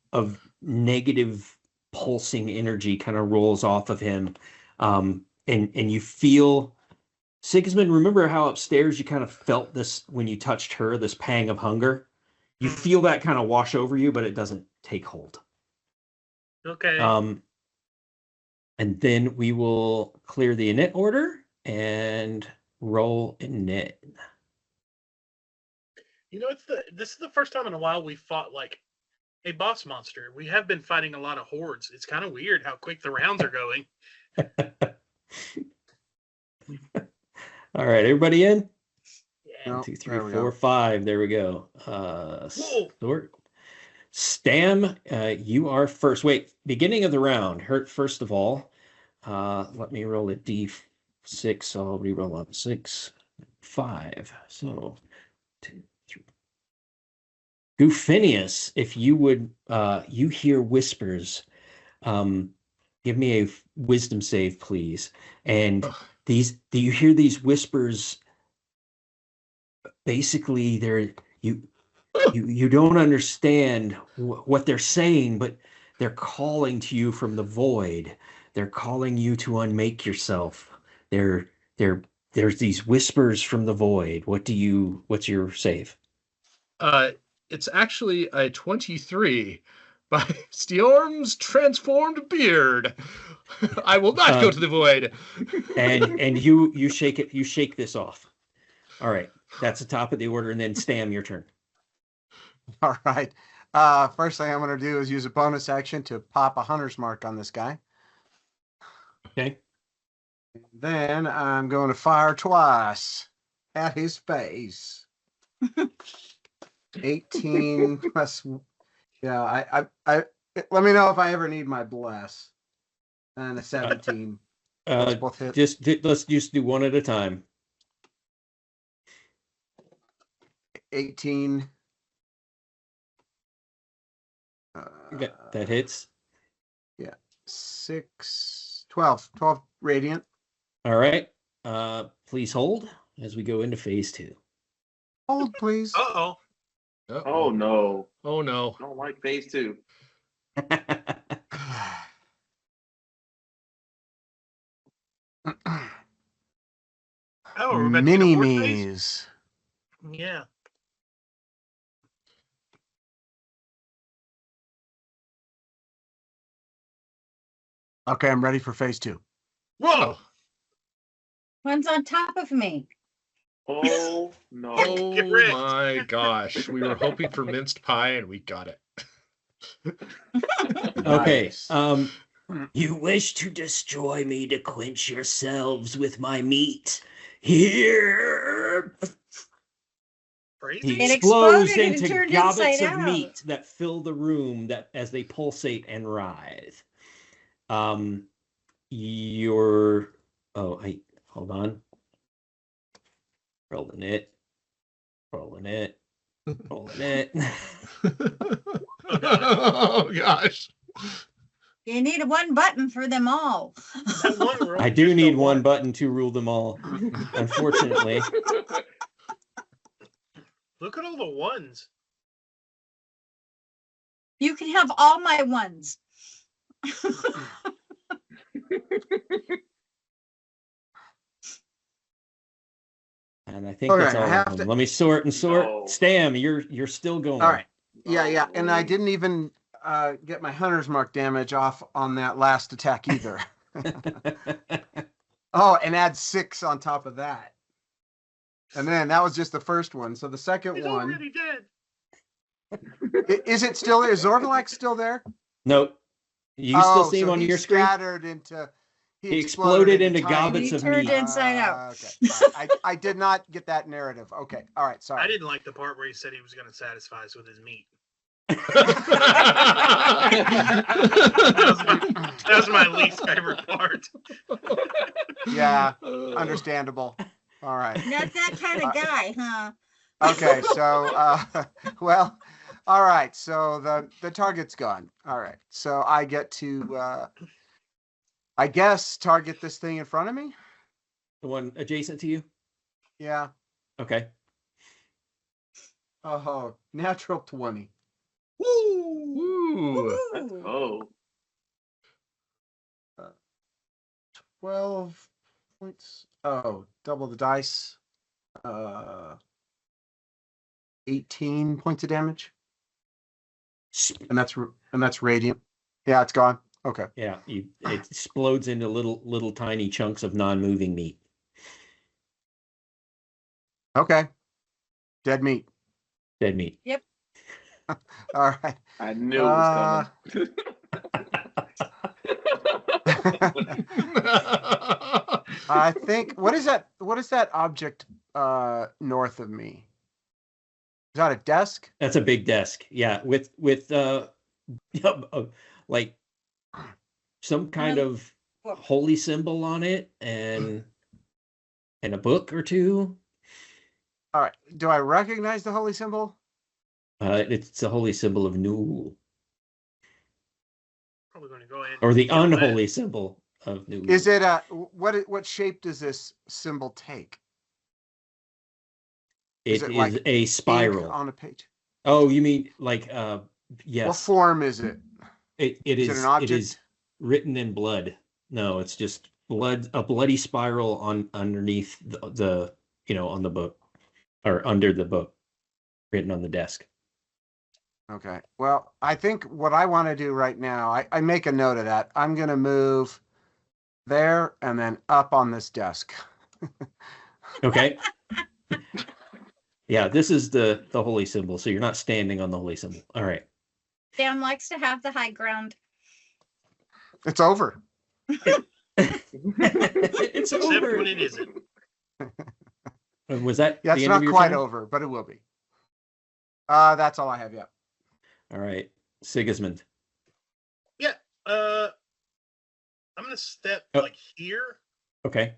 negative pulsing energy kind of rolls off of him, and you feel, Sigismund, remember how upstairs you kind of felt this when you touched her, this pang of hunger? You feel that kind of wash over you, but it doesn't take hold. Okay. And then we will clear the init order and roll init. You know, this is the first time in a while we fought like a boss monster. We have been fighting a lot of hordes. It's kind of weird how quick the rounds are going. All right, everybody in? Yeah. 1, 2, 3, 4, 5. There we go. Sort. Stam, you are first. Wait, beginning of the round. Hurt first of all. Let me roll a d6. I'll re-roll up 6, 5. So 2, 3. Gufinius, if you would, you hear whispers. Give me a wisdom save, please. And do you hear these whispers? Basically, you don't understand what they're saying, but they're calling to you from the void. They're calling you to unmake yourself. There's these whispers from the void. What's your save? It's actually a 23 by Storm's transformed beard. I will not go to the void. and you shake it. You shake this off. All right, that's the top of the order, and then Stam, your turn. All right. First thing I'm going to do is use a bonus action to pop a hunter's mark on this guy. Okay. Then I'm going to fire twice at his face. 18 plus. Yeah, I let me know if I ever need my bless. And a 17. Both hit. Let's just do one at a time. 18. That hits. Yeah. 12 radiant. All right. Please hold as we go into phase 2. Hold, please. Uh-oh. Oh no. Oh no. I don't like phase 2. Oh, we're about to Mini get a fourth phase? me's. Yeah. Okay, I'm ready for phase 2. Whoa. One's on top of me. Oh no. Get wrecked. Oh my gosh. We were hoping for minced pie and we got it. Okay. Nice. You wish to destroy me to quench yourselves with my meat. Here. Crazy. He It explodes exploded and it into turned gobbets inside of out. meat that fill the room that as they pulsate and writhe. Hold on. Rolling it. Oh gosh. You need one button for them all. That one roll I do just need don't one work. button to rule them all. Unfortunately. Look at all the ones. You can have all my ones. And I think that's Okay, I all have of them. to- Let me sort and sort. No. Stam, you're still going. All right. Yeah. Oh, And I boy. didn't even get my hunter's mark damage off on that last attack either. Oh, and add 6 on top of that. And then that was just the first one. So the second He's one. already dead. Is it still there? Is Zorvalak still there? Nope. You still see him so on he your screen? scattered into. He exploded into tiny- gobbets of He turned meat. inside out. Okay. All right. I did not get that narrative. Okay. All right. Sorry. I didn't like the part where he said he was going to satisfy us with his meat. That was my least favorite part. Yeah. Understandable. All right. Not that kind of guy, huh? Okay. So, well, all right. So the target's gone. All right. So I get to, I guess, target this thing in front of me. The one adjacent to you? Yeah. Okay. Oh, natural 20. Woo! Oh. 12 points. Oh, double the dice. 18 points of damage. And that's radiant. Yeah, it's gone. Okay. Yeah, it explodes into little tiny chunks of non-moving meat. Okay. Dead meat. Dead meat. All right. I knew it was coming. I think what is that object north of me? Is that a desk? That's a big desk. Yeah, with like some kind of book. holy symbol on it and a book or two. All right. Do I recognize the holy symbol? It's a holy symbol of Nul, Probably going to go ahead. or the and kill that. unholy symbol of Nul. Is it what shape does this symbol take? It it is like a Ink spiral. on a page. Oh, you mean like yes. What form is it? It Is is it an object? it is written in blood. No, it's just blood, a bloody spiral underneath the on the book, or under the book, written on the desk. Okay. Well, I think what I want to do right now, I make a note of that. I'm going to move there and then up on this desk. Okay. Yeah, this is the holy symbol, so you're not standing on the holy symbol. All right. Dan likes to have the high ground. It's over. It's Except over. when it isn't. Was that Yeah, the it's end of not your quite turn? over, but it will be. That's all I have yet. All right, Sigismund. Yeah. I'm going to step Oh. like here Okay.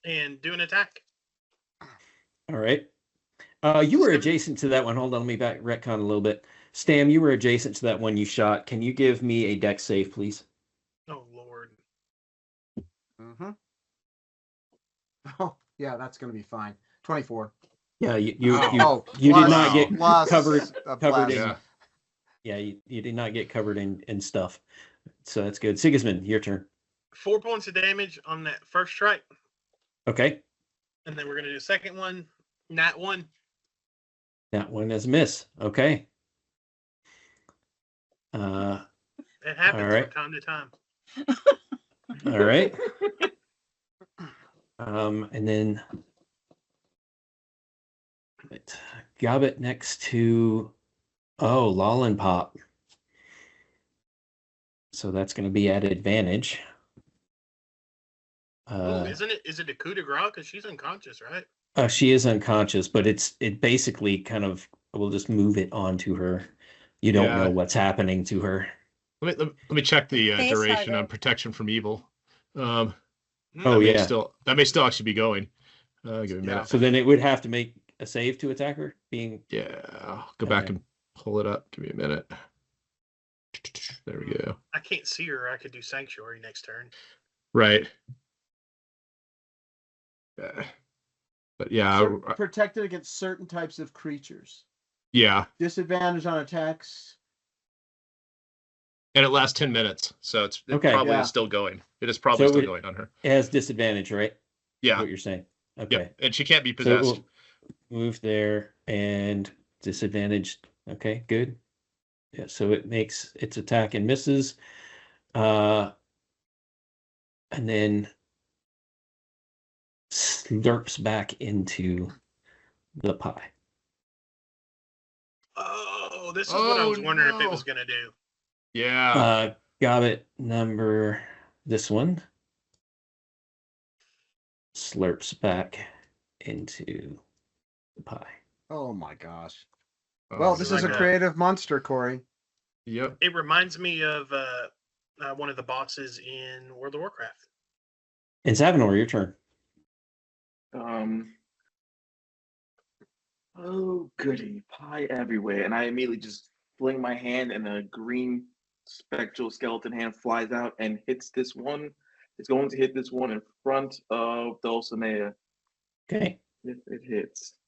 and do an attack. All right. You were adjacent to that one. Hold on, let me retcon a little bit. Stam, you were adjacent to that one you shot. Can you give me a dex save, please? Oh, Lord. Mm-hmm. Oh, yeah, that's going to be fine. 24. Yeah, you Oh, you plus- did not get plus covered a covered bless. in. Yeah. Yeah, you did not get covered in stuff. So that's good. Sigismund, your turn. 4 points of damage on that first strike. Okay. And then we're going to do a second one. Nat 1. That one is a miss. Okay. It happens All right. from time to time. All right. And then Gobbet next to Lollenpop. So that's going to be at advantage. Oh, isn't it? Is it a coup de grace? Because she's unconscious, right? She is unconscious, but it basically kind of will just move it onto her. You don't Yeah. know what's happening to her. Let me check the Face duration hugger. on protection from evil. Oh, That may yeah. that may still actually be going. Give me a minute. Yeah. So then it would have to make a save to attack her, being Yeah, I'll go back Okay. and pull it up. Give me a minute. There we go. I can't see her. I could do Sanctuary next turn. Right. Yeah. But yeah, Protected against certain types of creatures. yeah. Disadvantage on attacks. And it lasts 10 minutes, so it Okay. probably Yeah. is still going. It is probably So still it- going on her. It has disadvantage, right? Yeah. What you're saying? Okay. Yep. And she can't be So possessed. we'll move there and disadvantage. Okay, good. Yeah, so it makes its attack and misses. And then slurps back into the pie. Oh, this is what I was wondering if it was going to do. Yeah. Gobbet number this one slurps back into the pie. Oh my gosh. Oh, Well, this is a like creative monster, Corey. Yep. It reminds me of one of the bosses in World of Warcraft. And Savinor, your turn. Oh goody, pie everywhere, and I immediately just fling my hand, and a green spectral skeleton hand flies out and hits this one. It's going to hit this one in front of Dulcinea. Okay. If it hits.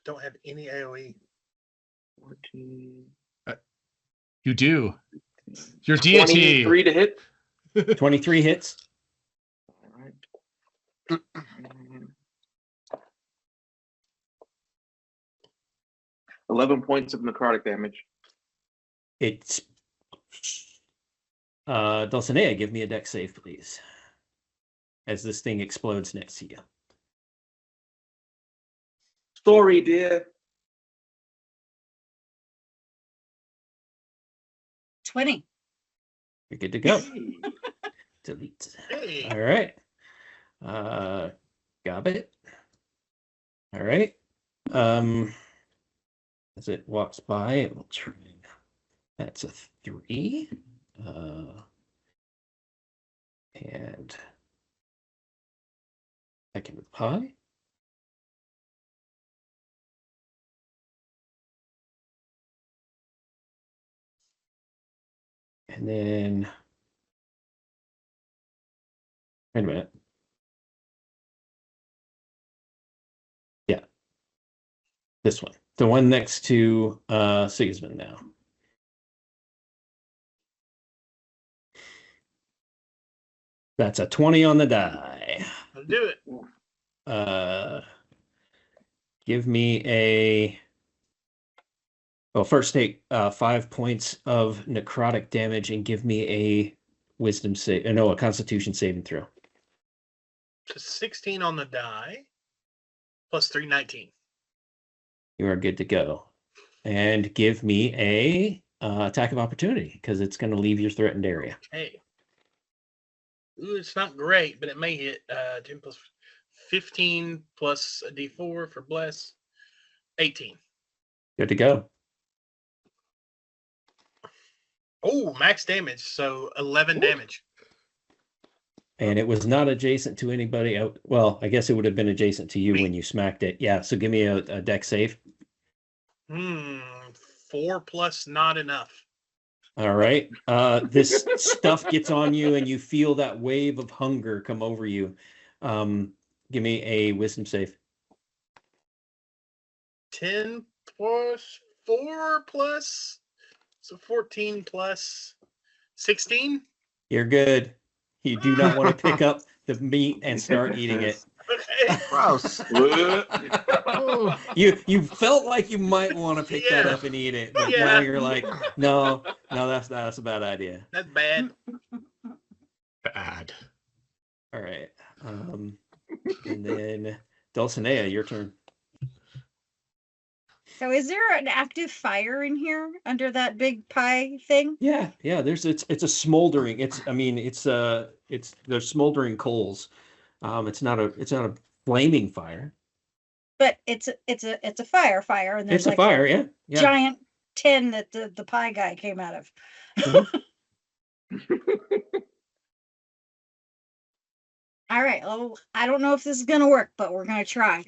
Don't have any AoE. 14, You do. Your deity. 23 to hit. 23 hits. All right. 11 points of necrotic damage. It's Dulcinea, give me a dex save, please. As this thing explodes next to you. Sorry, dear. 20. You're good to go. Hey. Delete. Hey. All right. Got it. All right. As it walks by, it will try. That's a 3. And second with pie. And then wait a minute. Yeah. This one. The one next to Sigismund now. That's a 20 on the die. I'll do it. Give me a. Well, first take 5 points of necrotic damage and give me a wisdom save. No, a Constitution saving throw. 16 on the die. Plus 3, 19. You are good to go. And give me a attack of opportunity because it's going to leave your threatened area. Okay. Ooh, it's not great, but it may hit 10 plus 15 plus a d4 for bless. 18. Good to go. Oh, max damage. So 11 damage. And it was not adjacent to anybody else. Well, I guess it would have been adjacent to you when you smacked it. Yeah, so give me a dex save. 4 plus not enough. All right. This stuff gets on you and you feel that wave of hunger come over you. Give me a wisdom save. 10 plus 4 plus. So 14 plus 16. You're good. You do not want to pick up the meat and start eating it. Okay. Gross. You felt like you might want to pick that up and eat it, but now you're like, no, that's a bad idea. That's bad. Bad. All right. And then Dulcinea, your turn. So is there an active fire in here under that big pie thing? Yeah. It's a smoldering. There's smoldering coals. It's not a flaming fire. But it's a fire, and there's It's a like fire, yeah. giant tin that the pie guy came out of. All right. Oh, I don't know if this is gonna work, but we're gonna try.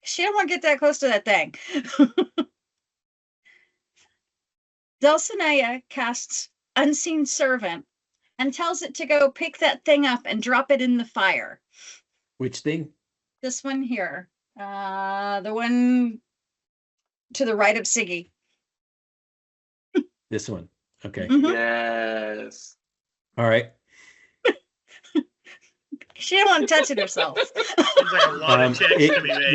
She don't want to get that close to that thing. Dulcinea casts unseen servant and tells it to go pick that thing up and drop it in the fire. Which thing? This one here. The one to the right of Siggy. This one. Okay. Mhm. Yes. All right. She didn't want to touch it herself. Seems like a lot of checks to be made.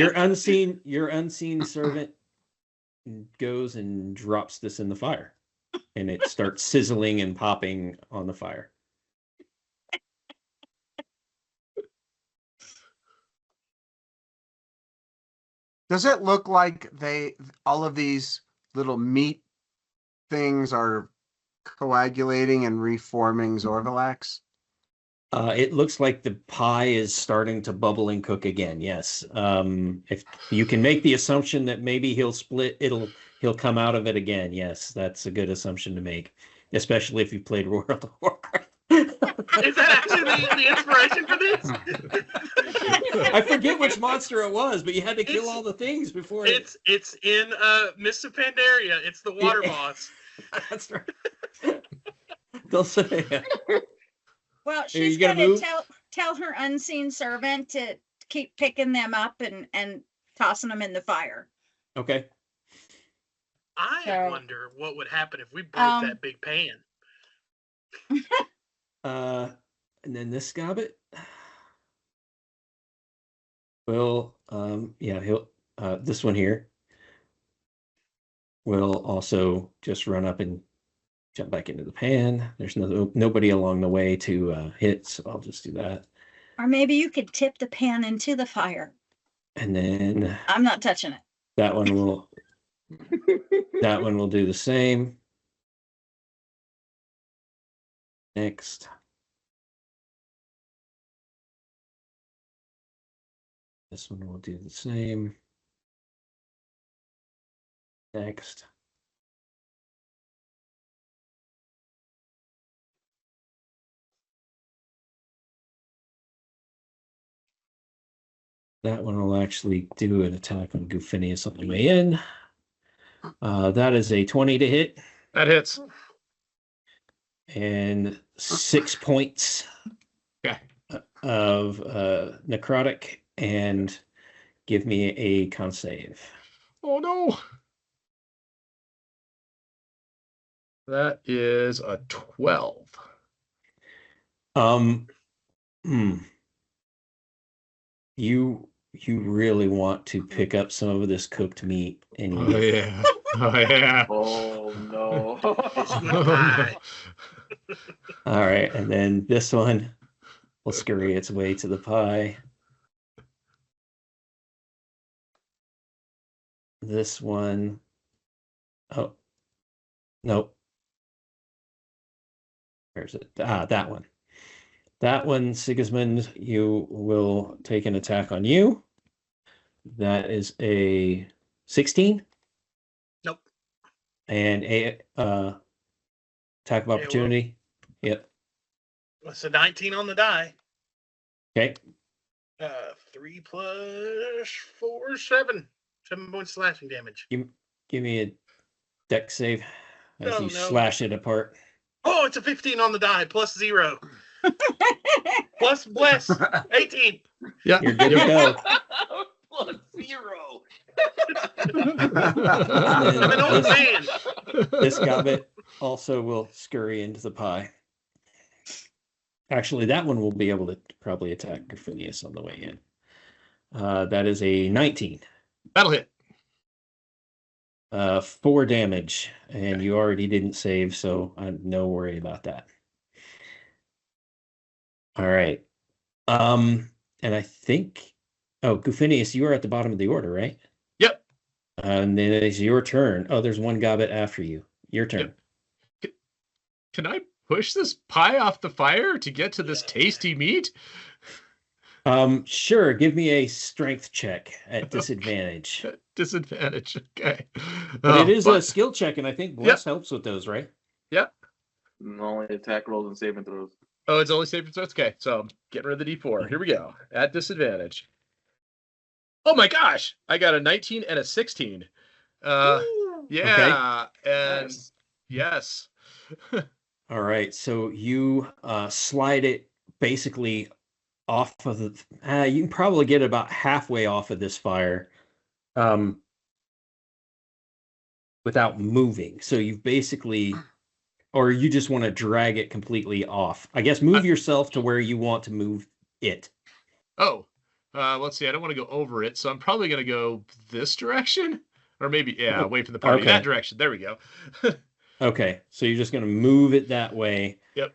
Your unseen servant goes and drops this in the fire, and it starts sizzling and popping on the fire. Does it look like all of these little meat things are coagulating and reforming Zorvalax? It looks like the pie is starting to bubble and cook again. Yes. If you can make the assumption that maybe he'll split, he'll come out of it again. Yes, that's a good assumption to make, especially if you played World of Warcraft. Is that actually the inspiration for this? I forget which monster it was, but you had to kill all the things before. It's in Mists of Pandaria. It's the water boss. That's right. They'll say. Well, Here, she's you gotta gonna move. tell her unseen servant to keep picking them up and tossing them in the fire. Okay. I So, wonder what would happen if we broke that big pan. And then this gobbet. Well, yeah, he'll this one here will also just run up and jump back into the pan. There's nobody along the way to hit, so I'll just do that. Or maybe you could tip the pan into the fire. And then I'm not touching it. that one will do the same. Next. This one will do the same. Next. That one will actually do an attack on Goofinius on the way in. That is a 20 to hit. That hits. And 6 points of necrotic, and give me a con save. Oh no. That is a 12. You really want to pick up some of this cooked meat, and Oh yeah. Oh yeah. Oh no. It's my pie. all right, and then this one will scurry its way to the pie. This one, oh, nope. Where's it? That one. That one, Sigismund, you will take an attack on you. That is a 16. Nope. And a attack of opportunity. Yep. It's a 19 on the die. Okay. 3 plus 4, 7. 7 points slashing damage. Give me a dex save as Oh, you no. slash it apart. Oh, it's a 15 on the die, plus 0. Plus bless, 18. Yeah. You're good to go. Plus 0. I'm an old man. This gobbet also will scurry into the pie. Actually, that one will be able to probably attack Griffinius on the way in. That is a 19. That'll hit. 4 damage, and you already didn't save, so I'm no worry about that. All right. And I think, Gufinius, you are at the bottom of the order, right? Yep. And then it is your turn. Oh, there's one gobbet after you. Your turn. Yep. Can I push this pie off the fire to get to this tasty meat? Sure. Give me a strength check at disadvantage. Disadvantage. Okay. But it is a skill check, and I think Bless helps with those, right? Yep. Only attack rolls and saving throws. Oh, it's only saving throws. Okay, so I'm getting rid of the D4. Here we go. At disadvantage. Oh my gosh! I got a 19 and a 16. Yeah, and Nice. yes. All right, so you slide it basically off of the. You can probably get about halfway off of this fire, um, without moving. So you've basically, or you just want to drag it completely off. I guess move yourself to where you want to move it. Oh, let's see. I don't want to go over it, so I'm probably going to go this direction, or maybe away from the party. Okay. That direction. There we go. Okay, so you're just going to move it that way. Yep.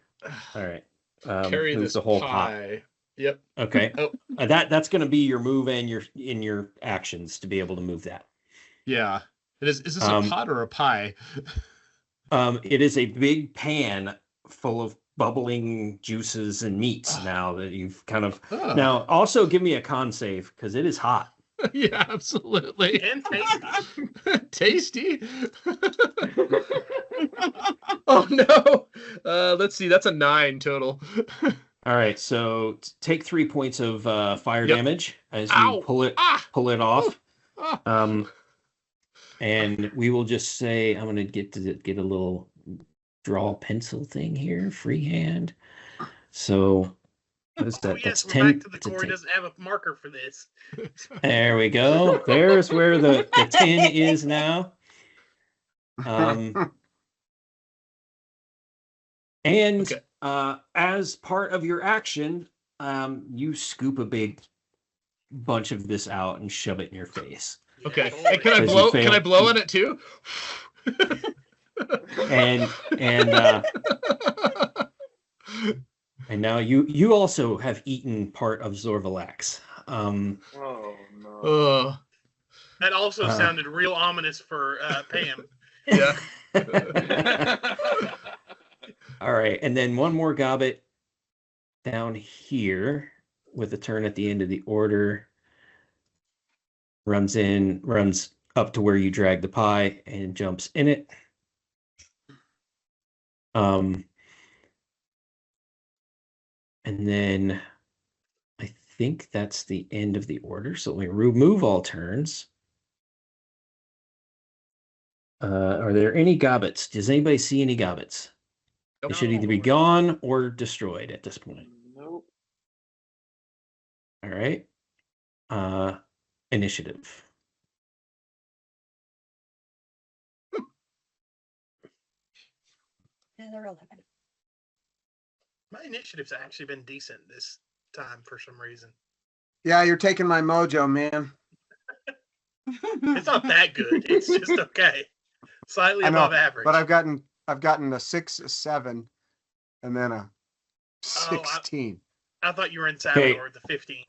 All right. Carry Move this the whole pie. Yep. Okay. Oh, That's going to be your move and your actions to be able to move that. yeah. Is this a pot or a pie? It is a big pan full of bubbling juices and meats now that you've kind of. Now, also give me a con save because it is hot. Yeah, absolutely. And tasty. Tasty. Oh no. Let's see. That's a 9 total. All right, so take 3 points of fire damage as you Ow. pull it off. And we will just say I'm going to get a little draw pencil thing here, freehand. So what is that? Yes, That's we're 10. back to the core. Doesn't have a marker for this. There we go. There's where the 10 is now. And as part of your action, you scoop a big bunch of this out and shove it in your face. Okay. And can I blow? Can I blow on it too? and now you also have eaten part of Zorvalax. Oh no. That also sounded real ominous for Pam. Yeah. All right, and then one more gobbet down here with a turn at the end of the order. Runs up to where you drag the pie and jumps in it. And then I think that's the end of the order. So we remove all turns. Are there any gobbets? Does anybody see any gobbets? They should either be gone or destroyed at this point. Nope. All right. Initiative. Another 11. My initiative's actually been decent this time for some reason. Yeah, you're taking my mojo, man. It's not that good. It's just okay. Slightly above average. But I've gotten a 6, a 7, and then a 16. I thought you were in Salvador, the 15.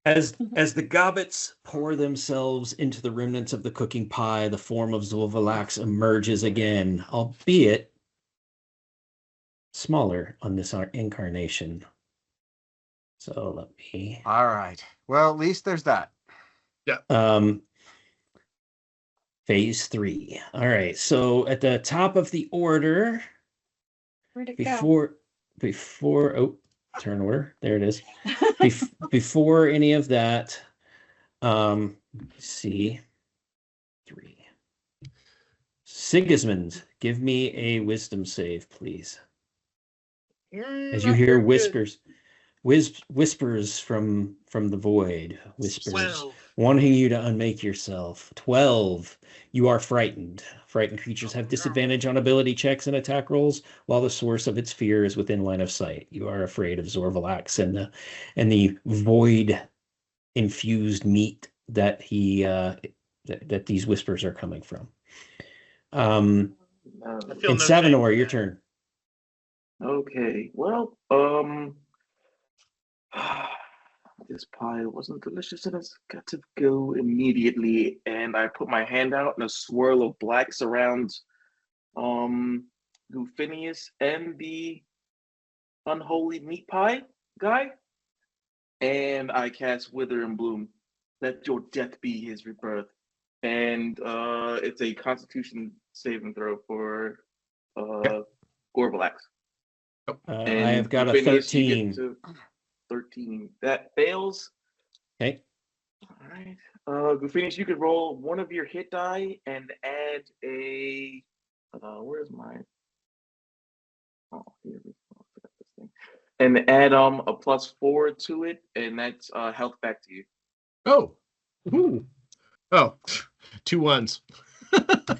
As the gobbets pour themselves into the remnants of the cooking pie, the form of Zorvalax emerges again, albeit smaller on this incarnation. So let me. All right. Well, at least there's that. Yeah. Phase 3. All right. So at the top of the order, Where'd it go? turn order. There it is. Before any of that, see 3. Sigismund, give me a wisdom save, please. As you hear whispers from the void, whispers 12. wanting you to unmake yourself. 12. You are frightened. Frightened creatures have disadvantage on ability checks and attack rolls, while the source of its fear is within line of sight. You are afraid of Zorvalax and the void infused meat that that these whispers are coming from. And Savinor, your turn. Okay. Well, this pie wasn't delicious and it's got to go immediately. And I put my hand out and a swirl of black surrounds Gufinius and the unholy meat pie guy. And I cast Wither and Bloom. Let your death be his rebirth. And it's a Constitution saving throw for Gorvalax. I have got a 13. 13. That fails. Okay. All right. Gufinius, you could roll one of your hit die and add a. Where's mine? Oh, here we go. I forgot this thing. And add a +4 to it, and that's health back to you. Oh. Ooh. Oh. 2 ones. And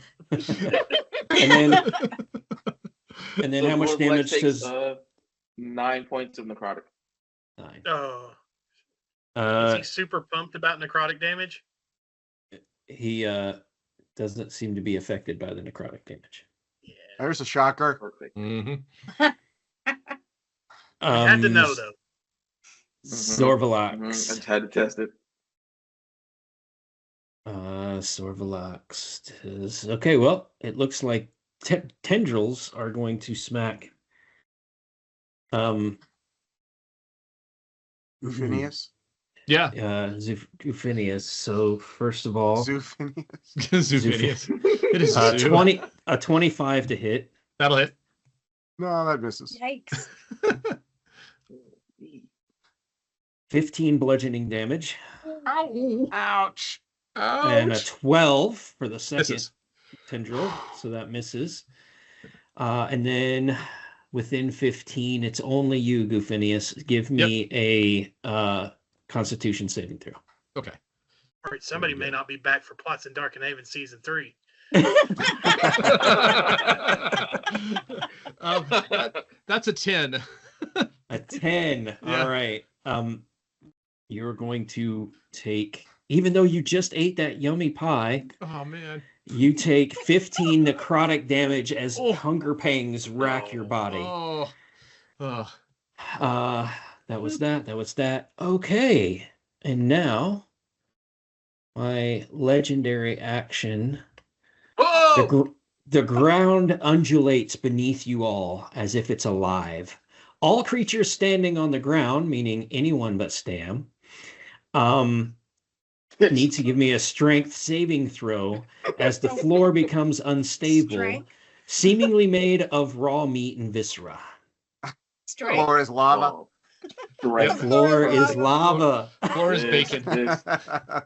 then So how much Lord Lex damage takes, does 9 points of necrotic. 9? Oh, is he Uh, super pumped about necrotic damage? he doesn't seem to be affected by the necrotic damage. Yeah. There's a shocker. Perfect. Mm-hmm. I had to know though. Zorvalox. I just had to test it. Zorvalox is okay. Well, it looks like tendrils are going to smack. Phineas. Yeah. Zufinius. So first of all, Zoophinius. Zoophinius. It is 25 to hit. That'll hit. No, that misses. Yikes. 15 bludgeoning damage. Ow. Ouch. And a 12 for the second Misses. tendril. So that misses. And then within 15, it's only you, Goofinius. Give me a Constitution saving throw. Okay. All right, somebody may not be back for Plots in Darkenhaven season 3. That's a 10. A 10. Yeah. All right. You're going to take, even though you just ate that yummy pie, Oh man. you take 15 necrotic damage as Oh. hunger pangs rack your body. Oh. That was that. That was that. Okay. And now my legendary action. Whoa! The ground undulates beneath you all as if it's alive. All creatures standing on the ground, meaning anyone but Stam, need to give me a strength saving throw as the floor becomes unstable, Strength? seemingly made of raw meat and viscera. Strength. Or is lava. Oh, The direct. floor is lava. Floor is bacon.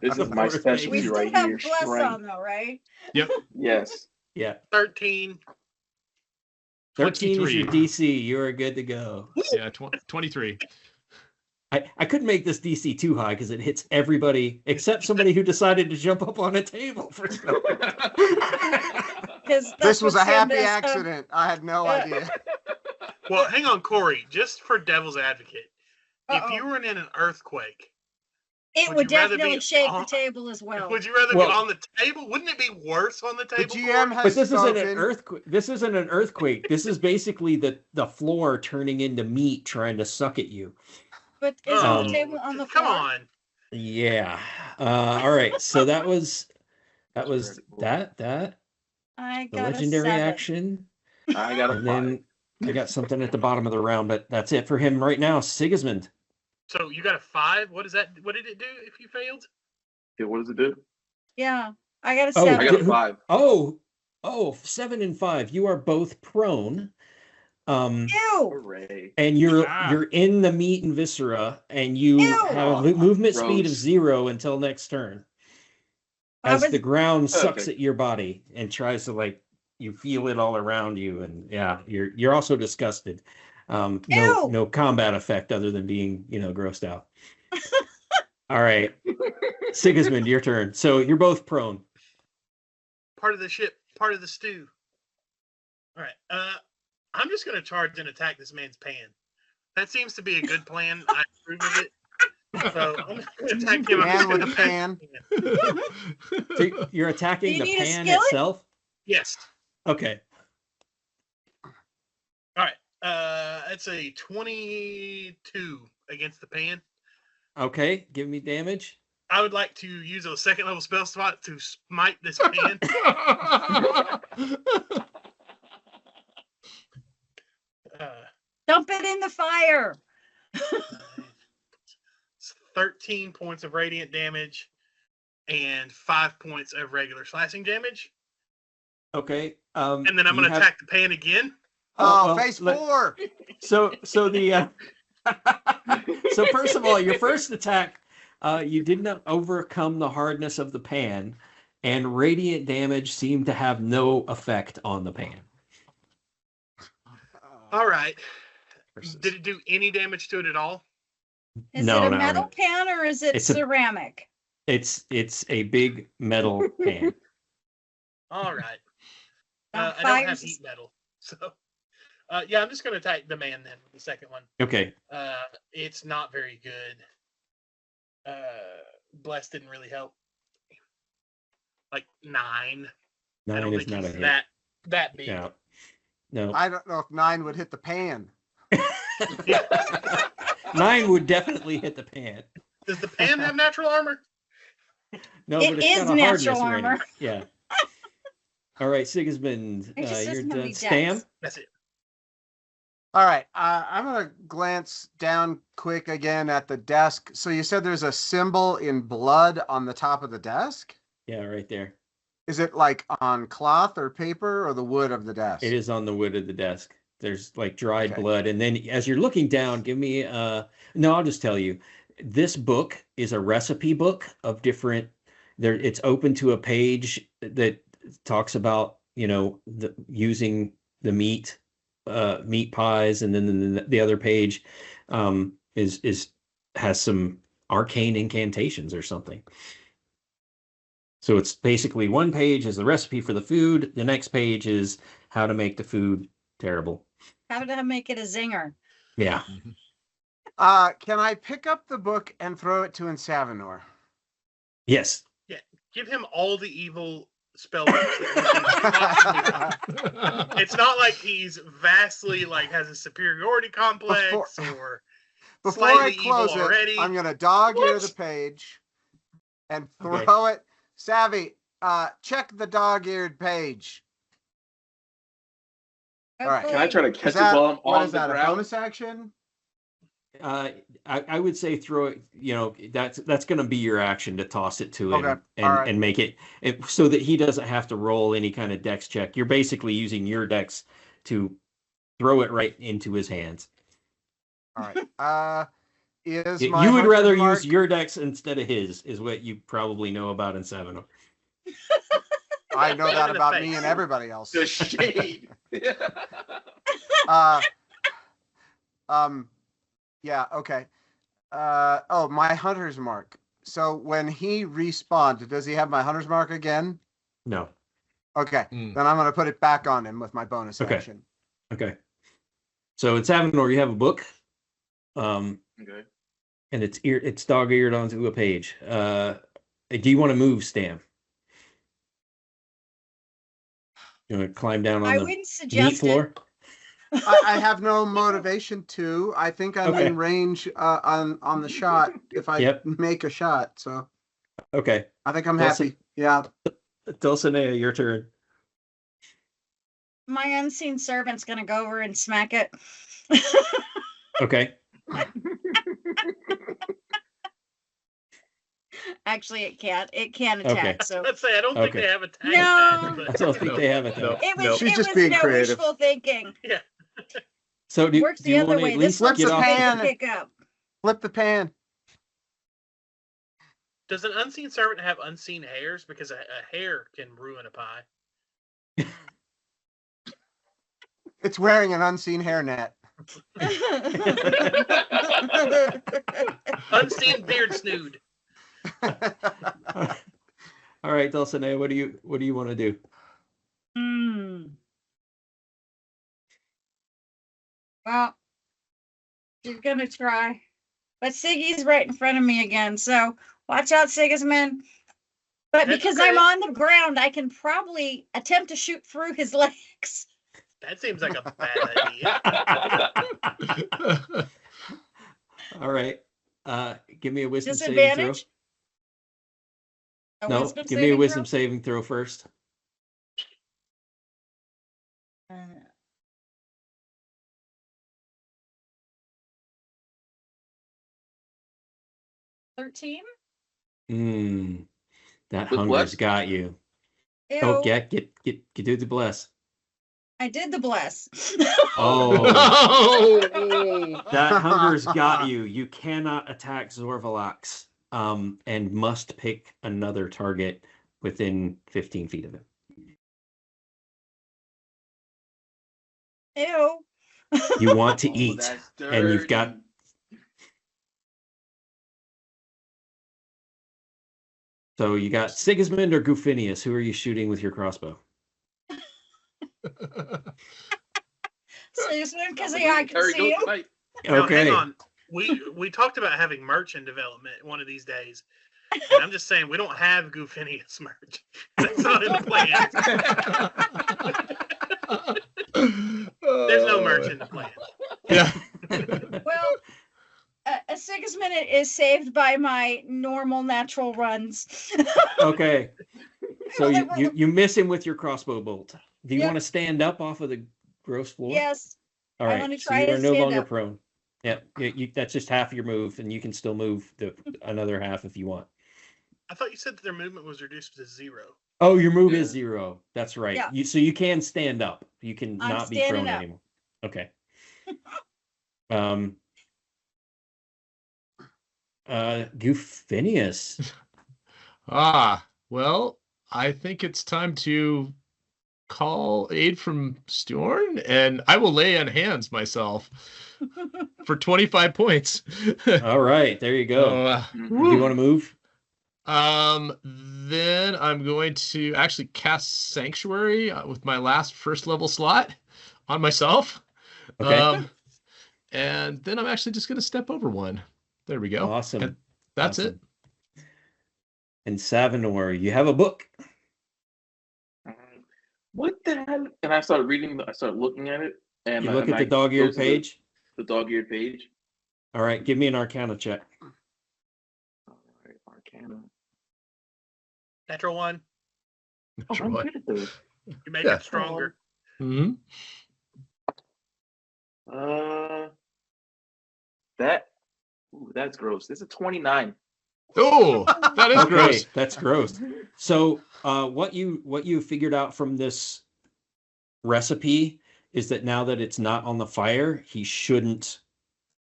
This is my We specialty We still right have here. bless Strength. on though, right? Yep. Yes. Yeah. 13. 13 is your 23. DC. You are good to go. Yeah, 23. I couldn't make this DC too high because it hits everybody except somebody who decided to jump up on a table for some This was a happy accident. I had no idea. Well, hang on, Corey. Just for devil's advocate, if Uh-oh. you were in an earthquake, It Would would you rather definitely be shake on- the table as well. would you rather Well- be on the table? Wouldn't it be worse on the The table? GM Corey? has But this isn't an spoken. earthquake. This isn't an earthquake. This is basically the floor turning into meat trying to suck at you. But isn't Oh, the table on the floor? Come on. Yeah. All right. So that was that. I The got legendary a 7. action. I got a And 5. then I got something at the bottom of the round, but that's it for him right now. Sigismund. So you got a 5. What is that? What did it do if you failed? Okay, what does it do? Yeah, I got a Oh, 7. I got a 5. Oh, 7 and 5. You are both prone. Ew! Hooray. And you're Ah. you're in the meat and viscera, and you Ew. have a movement speed of Gross. 0 until next turn. I As was- the ground sucks Okay. at your body and tries to you feel it all around you, and yeah, you're also disgusted. No Ew. combat effect other than being grossed out. All right, Sigismund, your turn. So you're both prone. Part of the ship, part of the stew. All right. I'm just going to charge and attack this man's pan. That seems to be a good plan. I approve of it. So I'm going to attack him. Man with a pan. So you're attacking Do you the need a pan skillet? itself. Yes. Okay. All right. That's a 22 against the pan. Okay. Give me damage. I would like to use a second level spell slot to smite this pan. Dump it in the fire. It's 13 points of radiant damage and 5 points of regular slashing damage. Okay. And then I'm you going to have- attack the pan again. Oh, well, phase let- 4. So the so first of all, your first attack, you did not overcome the hardness of the pan, and radiant damage seemed to have no effect on the pan. All right. Versus- Did it do any damage to it at all? Is No, it a not metal really. pan or is it It's a- ceramic? It's a big metal pan. All right. Now, I don't have fires- heat metal, so yeah, I'm just gonna attack the man then. The second one. Okay. It's not very good. Bless didn't really help. Like 9. I 9 don't is think not a it's hit. that big. Yeah. No. I don't know if 9 would hit the pan. 9 would definitely hit the pan. Does the pan have natural armor? No, It but it's is got a natural hardness rating. armor. Yeah. All right, Sigismund, It just you're doesn't have done. any Stam? dex. That's it. All right, I'm gonna glance down quick again at the desk. So you said there's a symbol in blood on the top of the desk? Yeah, right there. Is it like on cloth or paper or the wood of the desk? It is on the wood of the desk. There's like dried Okay. blood. And then as you're looking down, give me no, I'll just tell you. This book is a recipe book of different it's open to a page that talks about, using the meat pies, and then the other page has some arcane incantations or something. So it's basically one page is the recipe for the food. The next page is how to make the food terrible. How to make it a zinger? Yeah. Can I pick up the book and throw it to Insavinor? Yes. Give him all the evil spell books that he can possibly. It's not like he's vastly has a superiority complex or Before I slightly close evil it, already. I'm gonna dog ear the page and throw it. Savvy, check the dog-eared page. All right. Can I try to Is catch it that, while I'm what on is the that, a ground? bonus action? I would say throw it, that's going to be your action to toss it to him Okay, and, all right. and make it so that he doesn't have to roll any kind of dex check. You're basically using your dex to throw it right into his hands. All right. Is You my would hunter's rather mark- use your dex instead of his, is what you probably know about in Seven. I know that In the about face. me and everybody else. The shade. Yeah, okay. My hunter's mark. So when he respawned, does he have my hunter's mark again? No. Okay, Mm. then I'm gonna put it back on him with my bonus Okay. action. Okay. So in Savinor, you have a book. Okay. And it's dog-eared onto a page. Do you want to move, Stam? You want to climb down on I the wouldn't meat suggest floor? I have no motivation to. I think I'm Okay. in range on the shot if I Yep. make a shot. So Okay. I think I'm Dulcin- happy. Yeah. Dulcinea, your turn. My unseen servant's gonna go over and smack it. Okay. Actually, it can't. It can't Okay. attack. So Let's say I don't think Okay. they have a tag. No. I don't think No, they have it though. no. it was. Nope. She's it just was being no creative. wishful thinking. So do Works the you other want to way. at This least one's get the off? pan. pick up. Flip the pan. Does an unseen servant have unseen hairs? Because a hair can ruin a pie. It's wearing an unseen hairnet. Unseen beard snood. All right, Dulcinea, what do you want to do? Well, she's gonna try, but Siggy's right in front of me again. So watch out, Sigismund. But That's because okay. I'm on the ground, I can probably attempt to shoot through his legs. That seems like a bad idea. All right. Give me a wisdom saving throw. Disadvantage. A No, wisdom give me a saving wisdom throw? saving throw first. 13. That With hunger's what? got you. Ew, Oh, get do the bless. I did the bless. Oh, Oh. that hunger's got you. You cannot attack Zorvalax, and must pick another target within 15 feet of him. Ew. You want to Oh, eat, that's and you've got. dirty. So you got Sigismund or Gufinius. Who are you shooting with your crossbow? Seriously, because I'm I can Harry see goes him. tonight. Now, hang Okay. on. We talked about having merch in development one of these days, and I'm just saying we don't have Goofinius merch. That's not in the plan. There's no merch in the plan. Yeah. Well, Sigismund is saved by my normal natural runs. Okay. So Well, you miss him with your crossbow bolt. Do you Yep. want to stand up off of the gross floor? Yes. All I right. wanna So try you to are no stand longer up. prone. Yep. That's just half your move, and you can still move another half if you want. I thought you said that their movement was reduced to 0. Oh, your move is Yeah. 0. That's right. Yeah. So you can stand up. You can I'm not be standing prone up. anymore. Okay. Gufinius. Well, I think it's time to call aid from Storn, and I will lay on hands myself for 25 points. All right, there you go. So, Do you want to move? then I'm going to actually cast Sanctuary with my last first level slot on myself. Okay. And then I'm actually just going to step over one. There we go. Awesome. And that's Awesome. it. And Savinor, you have a book. What the hell? And I started reading. I started looking at it, and You look at I the dog-eared closed page. The dog-eared page. All right, give me an Arcana check. All right, Arcana. Natural 1. Oh, Sure I'm what. good at those. You make Yeah. it stronger. Mm-hmm. That's gross. This is 29. Oh, that is Okay, gross. that's gross. So, what you figured out from this recipe is that now that it's not on the fire, he shouldn't.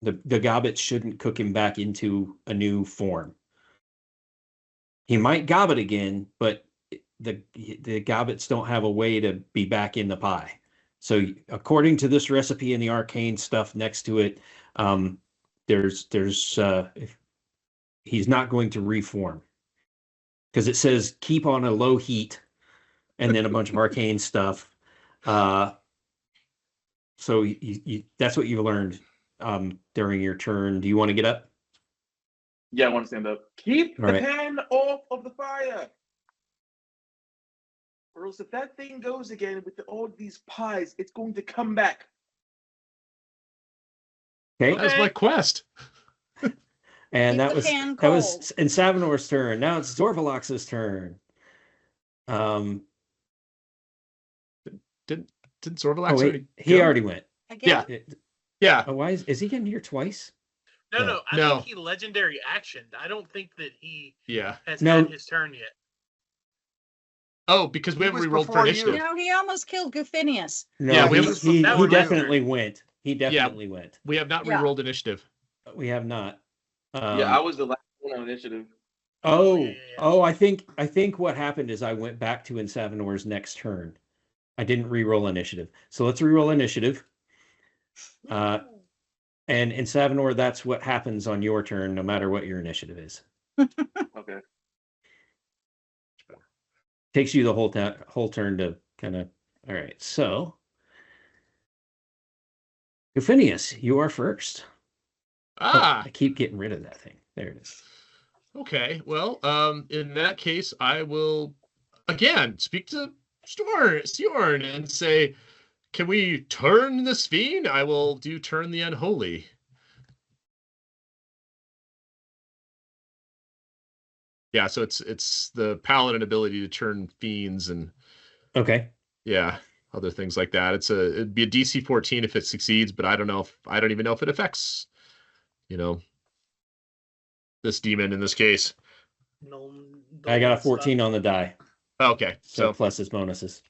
The gobbet shouldn't cook him back into a new form. He might gobbet again, but the gobbets don't have a way to be back in the pie. So according to this recipe and the arcane stuff next to it, he's not going to reform, because it says keep on a low heat and then a bunch of arcane stuff. So that's what you learned during your turn. Do you want to get up? Yeah, I want to stand up. Keep All the right. pan off of the fire. Or else if that thing goes again with all these pies, it's going to come back. Okay. That's my quest. And Keep that the was pan that was cold. in Savinor's turn. Now it's Zorvalox's turn. Didn't Zorvalax Oh wait, already he go? already went. Again? Yeah. Oh, why is he getting here twice? No, No. I No. think he legendary actioned. I don't think that he Yeah. has No. had his turn yet. Oh, because we He haven't was rerolled for before you. initiative. No, he almost killed Gufinius. No, Yeah, we he, haven't- he, that he was my definitely turn. went. He definitely went. We have not Yeah. rerolled initiative. We have not. Yeah, I was the last one on initiative. Oh, Yeah. I think what happened is I went back to Insavinor's next turn. I didn't re-roll initiative. So let's re-roll initiative. And in Savinor, that's what happens on your turn, no matter what your initiative is. Okay. Takes you the whole turn to kind of. All right, so Gufinius, you are first. Ah, I keep getting rid of that thing. There it is. okay. Well, in that case, I will again speak to Storn and say, can we turn this fiend? I will do turn the unholy. Yeah, so it's the paladin ability to turn fiends and Okay. other things like that. It'd be a DC 14 if it succeeds, but I don't even know if it affects, this demon in this case. No, I got a 14 on the die. Okay, So so plus his bonuses.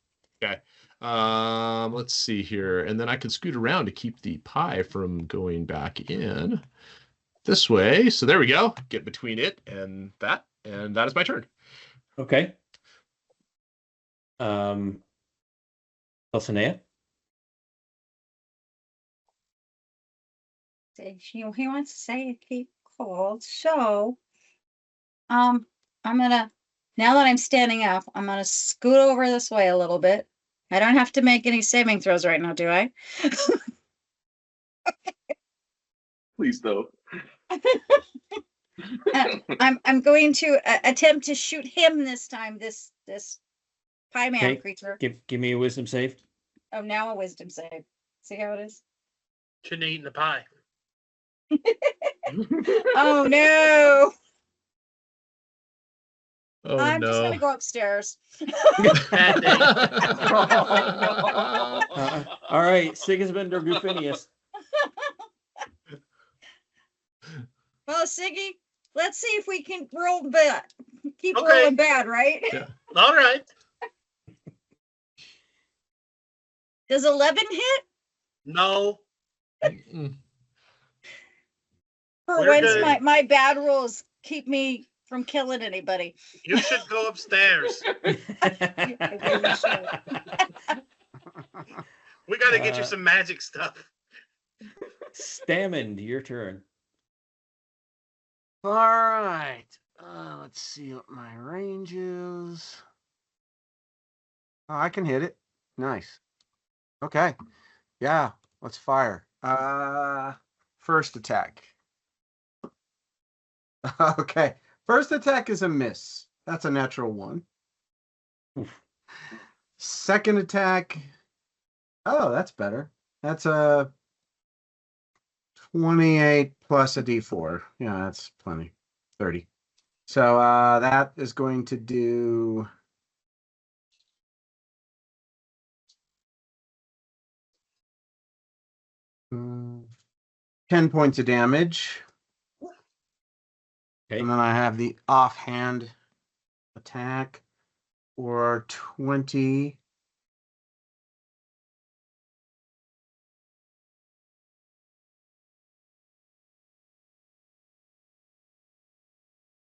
okay. Let's see here, and then I can scoot around to keep the pie from going back in this way. So there we go. Get between it and that is my turn. Okay. Elsinea? He wants to say keep cold. So, I'm gonna, now that I'm standing up, I'm gonna scoot over this way a little bit. I don't have to make any saving throws right now, do I? Please don't. I'm going to attempt to shoot him this time. This pie man Okay. creature. Give me a wisdom save. Oh, now a wisdom save. See how it is? Shouldn't have eaten the pie. Oh no! Oh I'm just no. gonna go upstairs. Bad day. All right, Sigismund or Gufinius. Well, Siggy, let's see if we can roll bad. Keep Okay. rolling bad, right? Yeah. All right. Does 11 hit? No. Mm. For We're once, good. my bad rolls keep me from killing anybody. You should go upstairs. I really should. We got to get you Uh, some magic stuff. Stamond, your turn. All right. Let's see what my range is. Oh, I can hit it. Nice. Okay. Yeah, let's fire. First attack. Okay. First attack is a miss. That's a natural 1. Oof. Second attack. Oh, that's better. That's a 28 plus a d4. Yeah, that's plenty. 30. So that is going to do mm, 10 points of damage. Okay. And then I have the offhand attack or 20.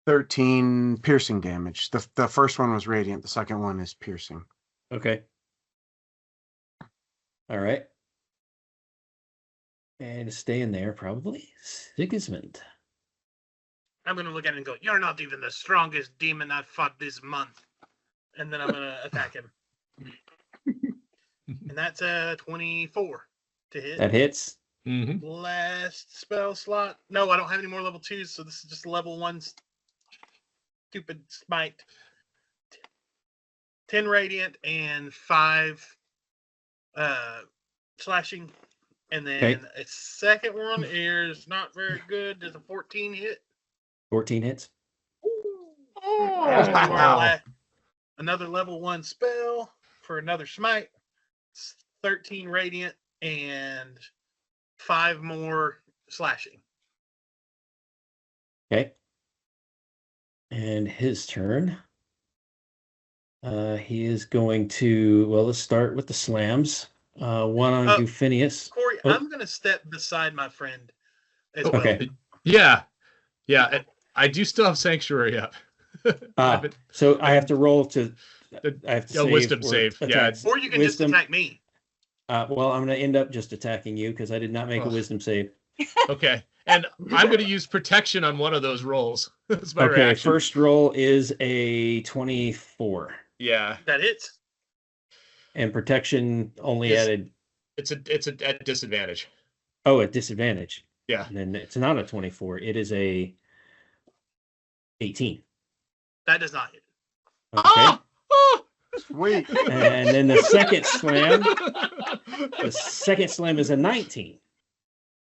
$13 piercing damage. The first one was radiant. The second one is piercing. Okay. All right. And stay in there, probably. Sigismund. I'm going to look at it and go, you're not even the strongest demon I've fought this month. And then I'm going to attack him. And that's a 24 to hit. That hits. Mm-hmm. Last spell slot. No, I don't have any more level 2s, so this is just level 1 stupid smite. 10 radiant and 5 slashing. And then Okay. a second one is not very good. Does a 14 hit? 14 hits. Wow. Another level 1 spell for another smite. It's 13 radiant and 5 more slashing. Okay. And his turn. He is going to, well, let's start with the slams. One on Gufinius. Corey, Oh. I'm going to step beside my friend as well. Okay. Yeah. Yeah. and I do still have Sanctuary up. I've been- So I have to roll to. I have to A save wisdom or save, yeah. attack. Or you can Wisdom. just attack me. Well, I'm going to end up just attacking you because I did not make a Ugh. wisdom save. Okay. And I'm going to use protection on one of those rolls. That's my Okay, reaction. first roll is a 24. Yeah. That hits. And protection only Yes. added. It's at disadvantage. Oh, at disadvantage. Yeah. And then it's not a 24. It is a 18. That does not hit. Okay. Oh! Sweet. And then the second slam. The second slam is a 19.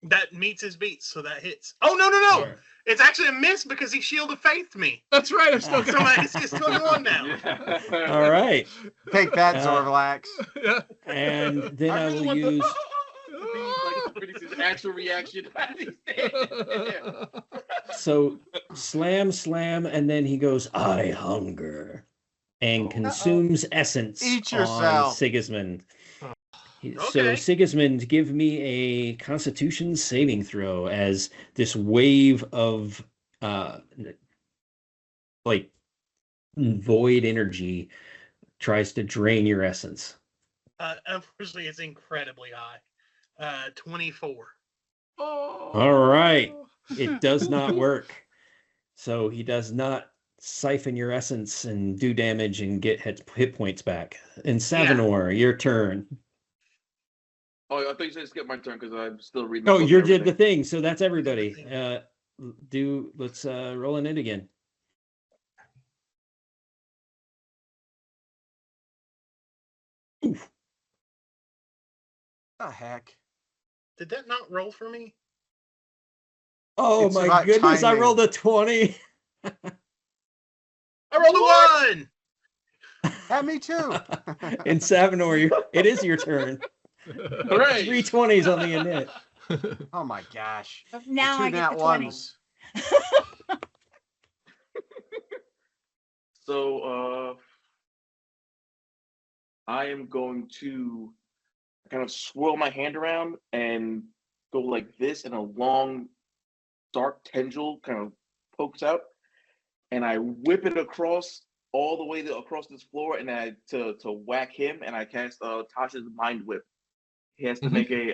That meets his beats, so that hits. Oh, no. It's actually a miss because he Shield of Faith me. That's right. I'm still So got it's 21 now. All right. Take that, Uh, Zorlax. yeah. And then I really will want the- use. Like pretty soon, actual reaction. So slam, and then he goes, I hunger, and consumes essence Eat on yourself. Sigismund. So Okay. Sigismund, give me a Constitution saving throw as this wave of like void energy tries to drain your essence. Unfortunately, it's incredibly high. 24. Oh. All right. It does not work. So he does not siphon your essence and do damage and get hit points back. And Savanor, your turn. Oh, I thought you said skip my turn because I'm still reading. Oh, book you and did the everything. thing. So that's everybody. Let's roll an it again. Oof. The heck? Did that not roll for me? Oh It's my about goodness, I timing. rolled a 20. I rolled a 1. Yeah, me too. And Savanor, it is your turn. Hooray! 3 20s on the init. Oh my gosh. Now Two I get nat the 20. ones. So I am going to kind of swirl my hand around and go like this, and a long, dark tendril kind of pokes out, and I whip it across all the way across this floor, and I to whack him, and I cast Tasha's Mind Whip. He has to make a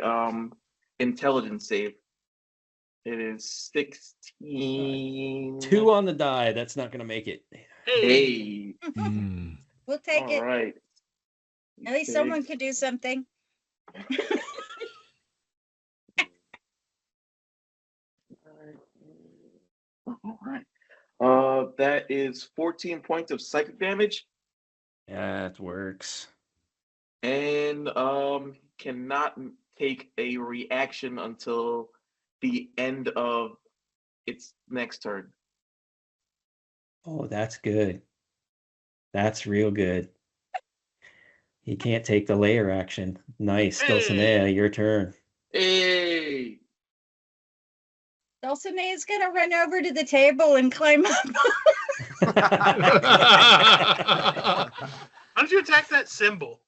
intelligence save. It is 16. 2 on the die. That's not going to make it. Hey. We'll take All it. right. At least someone could do something. All right. That is 14 points of psychic damage, That works. and cannot take a reaction until the end of its next turn. Oh, that's good. That's real good. He can't take the layer action. Nice. Dulcinea, your turn. Hey. Dulcinea is gonna run over to the table and climb up. Why don't you attack that symbol?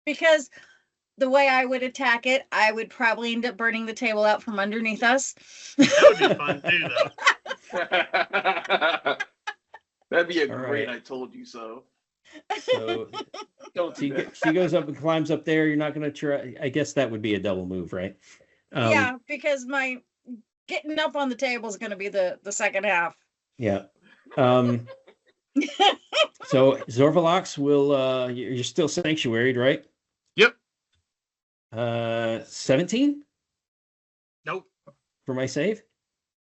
Because the way I would attack it, I would probably end up burning the table out from underneath us. That would be fun too, though. That'd be a All great right. I told you so. So Don't do that. she goes up and climbs up there. You're not going to try. I guess that would be a double move, right? Yeah, because my getting up on the table is going to be the second half. Yeah. So Zorvalox will. You're still sanctuaried, right? Yep. 17 Nope. for my save.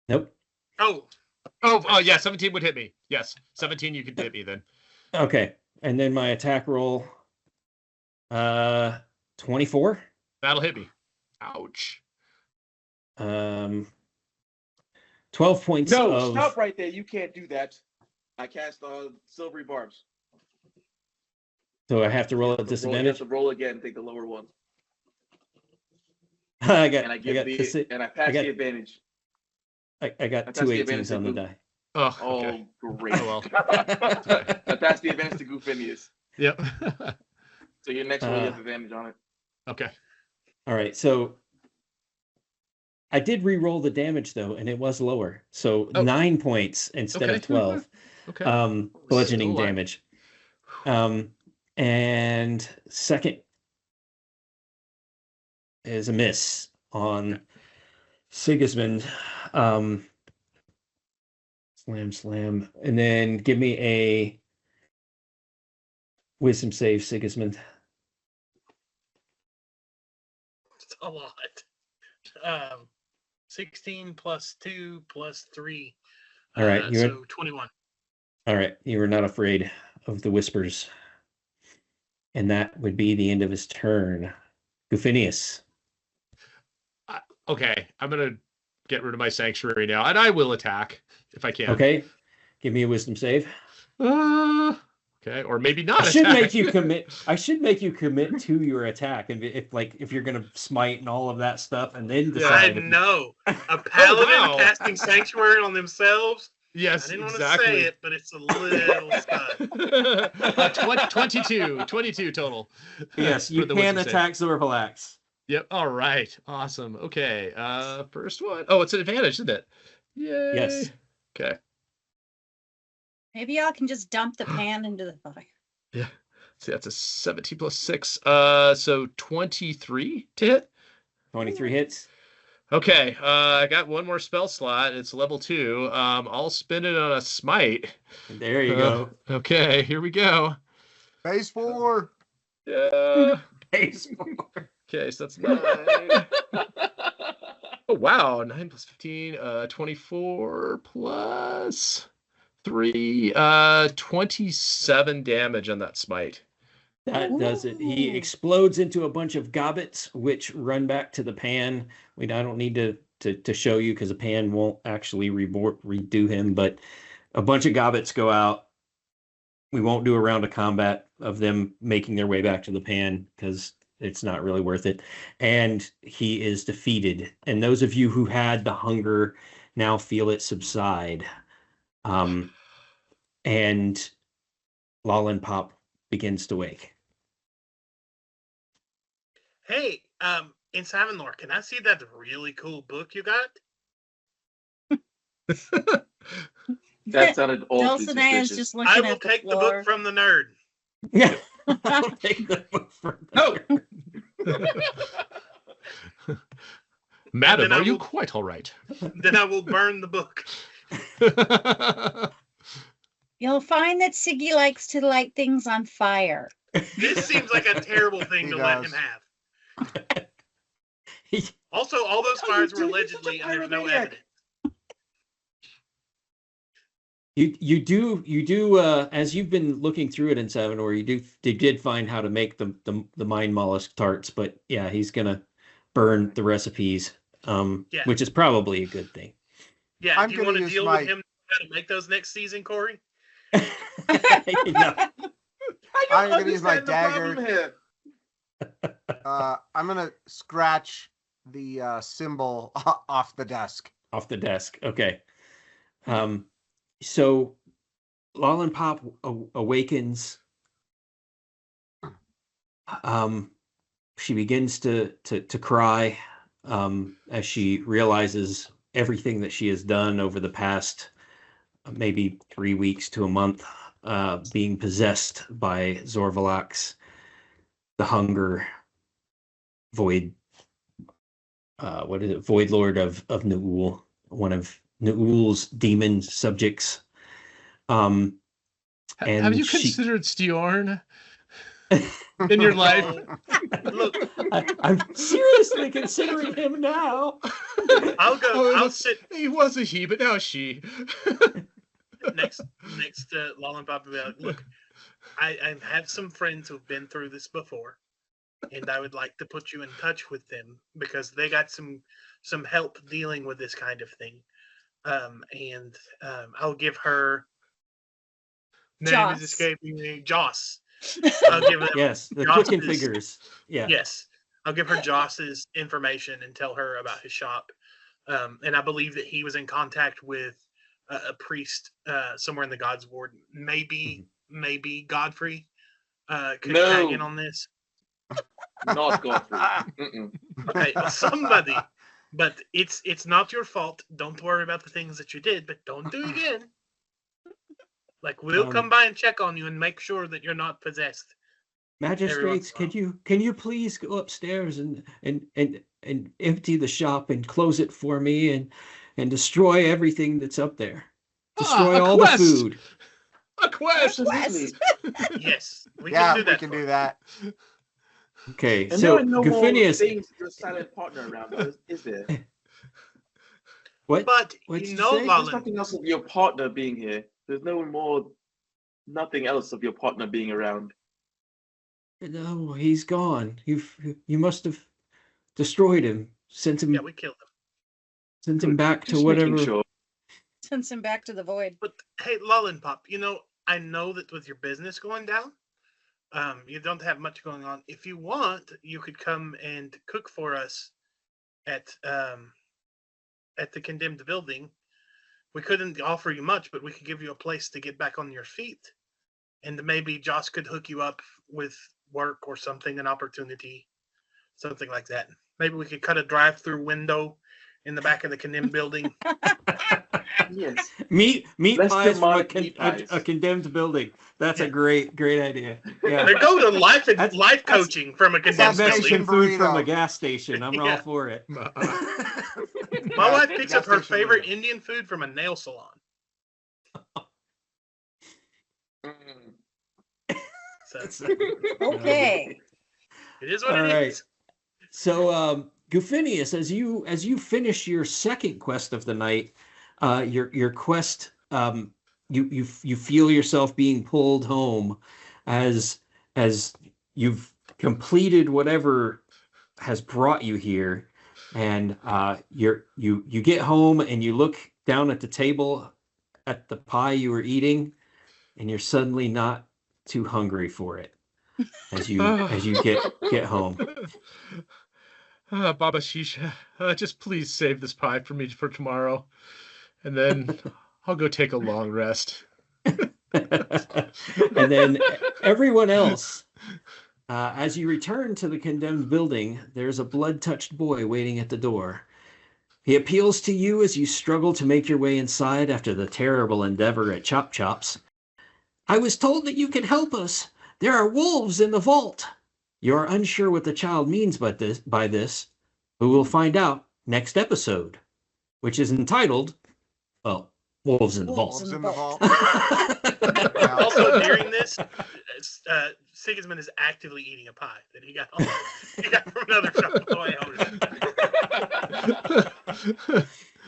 Nope. Oh, Yeah, 17 would hit me. Yes, 17 you could hit me then. Okay, and then my attack roll. 24. That'll hit me. Ouch. 12 points No, of. stop right there. You can't do that. I cast silvery barbs. So I have to roll at You have disadvantage. to roll again. Take the lower one. I got. And I I give got. and I pass the advantage. I got That's two the 18s advantage on the to die. Oh, Oh, okay. great. Oh, well. I passed the advantage to Goofinius. Yep. So your next roll, you have advantage on it. Okay. All right, so I did re-roll the damage though, and it was lower, so 9 points instead Okay. of 12. Okay. Bludgeoning Still alive. damage. And second is a miss on Sigismund. Slam, and then give me a wisdom save, Sigismund. it's a lot. 16 plus 2 plus 3. All right, So 21. All right, you were not afraid of the whispers. And that would be the end of his turn. Goofinius. Okay, I'm gonna get rid of my sanctuary now, and I will attack if I can. Okay, give me a wisdom save. Okay, or maybe not. I should attack. make you commit. I should make you commit to your attack, and if you're gonna smite and all of that stuff, and then I decide. if you- know. A paladin wow. casting sanctuary on themselves. Yes, I didn't exactly. want to say it, but it's a little stuck. 22 total. Yes, you for the can wisdom save. attack Zorvalax. Yep. All right. Awesome. Okay. First one. Oh, it's an advantage, isn't it? Yay. Yes. Okay. Maybe y'all can just dump the pan into the fire. Yeah. See, that's a 17 plus 6. So 23 to hit. 23 hits. Okay, I got one more spell slot. It's level 2. I'll spend it on a smite. There you go. Okay, here we go. Phase 4. Yeah. Base. Okay, so that's 9. Oh, wow. 9 plus 15, 24 plus 3, 27 damage on that smite. That does it. He explodes into a bunch of gobbets, which run back to the pan. I don't need to show you because the pan won't actually redo him, but a bunch of gobbets go out. We won't do a round of combat of them making their way back to the pan because it's not really worth it. And he is defeated. And those of you who had the hunger now feel it subside. And Lollenpop begins to wake. Hey, in Savanor, can I see that really cool book you got? That sounded awfully Dulcinea is suspicious. just I looking will at the take the floor. book from the nerd. Yeah. I'll take the book from No. Madam, then I are you will- quite all right? Then I will burn the book. You'll find that Siggy likes to light things on fire. This seems like a terrible thing He to let does. him have. Also, all those fires were allegedly, and there's no pyromaniac. evidence. You do as you've been looking through it in Savanor, you did find how to make the mine mollusk tarts, but yeah, he's gonna burn the recipes, Yeah. which is probably a good thing. Yeah, I'm do you gonna want to use deal my- with him how to make those next season, Corey? No. I I'm don't gonna use my understand the problem here. I'm gonna scratch the symbol off the desk. Off the desk. Okay. So Lollenpop awakens. She begins to cry as she realizes everything that she has done over the past maybe 3 weeks to a month, being possessed by Zorvalax, the hunger void. What is it? Void Lord of Nu'ul, one of Nu'ul's demon subjects. Have And you she- considered Stjorn in your life? Look, I'm seriously considering him now. I'll go. Oh, I'll look, sit He was a he, but now she. next to Lollenpop and be like, look, I've had some friends who've been through this before, and I would like to put you in touch with them because they got some help dealing with this kind of thing. And I'll give her name is Joss. escaping me. Joss. I'll give them Yes, the Joss quicken is- figures. Yeah. Yes, I'll give her Joss's information and tell her about his shop. And I believe that he was in contact with a priest somewhere in the Gods Ward. Maybe Godfrey could No. tag in on this. Not Godfrey. Mm-mm. Okay, well, somebody. But it's not your fault. Don't worry about the things that you did, but don't do it again. Like we'll come by and check on you and make sure that you're not possessed. Magistrates, in a can you please go upstairs and empty the shop and close it for me and destroy everything that's up there. Destroy a all quest! the food. A quest. Absolutely. Yes, we Yeah, can do we that. can for do you. that. Okay, And so there are no more Gufinius, things your silent partner around, is there? what? But What'd you you know, say? There's Lollen, nothing else of your partner being here. There's nothing else of your partner being around. No, he's gone. You must have destroyed him. Sent him yeah, we killed him. sent him back to Just making whatever. sure. Sends him back to the void. But hey, Lollenpop, I know that with your business going down, you don't have much going on. If you want, you could come and cook for us at the condemned building. We couldn't offer you much, but we could give you a place to get back on your feet, and maybe Joss could hook you up with work or something, an opportunity, something like that. Maybe we could cut a drive-through window in the back of the condemned building. Yes. Meat Less pies from demonic meat pies. a condemned building. That's a great idea. Yeah. They go to life That's- coaching from a condemned That's building. Mexican food from a burrito. gas station. I'm all Yeah. for it. My Yeah, wife picks up her gas station favorite burrito. Indian food from a nail salon. So Okay. it is what All it right. is. So, Gufinius, as you finish your second quest of the night, your quest, you feel yourself being pulled home as you've completed whatever has brought you here, and you get home and you look down at the table at the pie you were eating, and you're suddenly not too hungry for it as you get home. Baba Shisha, just please save this pie for me for tomorrow, and then I'll go take a long rest. And then everyone else, as you return to the condemned building, there's a blood-touched boy waiting at the door. He appeals to you as you struggle to make your way inside after the terrible endeavor at Chop Chops. I was told that you can help us. There are wolves in the vault. You are unsure what the child means by this, but we'll find out next episode, which is entitled, well, Wolves in the Wolves Vault. Wolves in the vault. Also, during this, Sigismund is actively eating a pie that he got from another shop owner.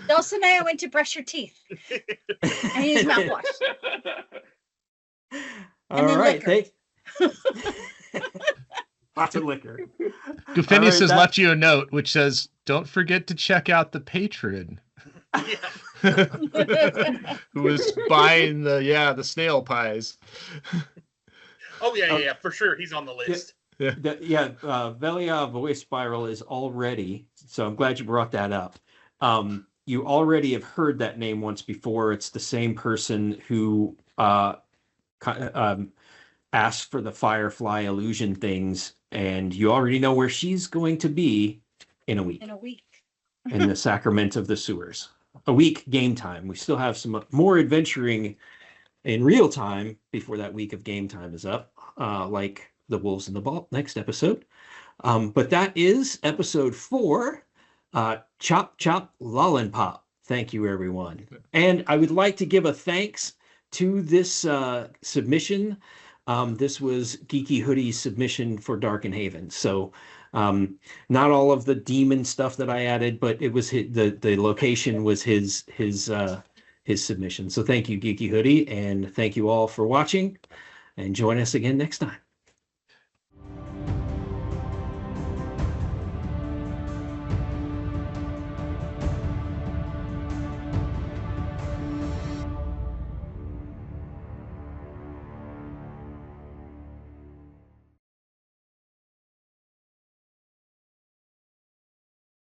Dulcinea went to brush her teeth and use mouthwash. All then right, liquor. lots of liquor. Gufinius All right, has that- left you a note which says, "Don't forget to check out the patron." Who was buying the snail pies. Oh yeah, for sure. He's on the list. Velia Voice Spiral is already, so I'm glad you brought that up. You already have heard that name once before. It's the same person who asked for the Firefly illusion things, and you already know where she's going to be in a week. In a week. In the Sacrament of the Sewers. A week game time. We still have some more adventuring in real time before that week of game time is up, like the Wolves in the Vault next episode. But that is episode 4, Chop Chop Lollenpop. Thank you, everyone. And I would like to give a thanks to this submission. This was Geeky Hoodie's submission for Darkenhaven. So not all of the demon stuff that I added, but it was the location was his submission. So thank you, Geeky Hoodie, and thank you all for watching, and join us again next time.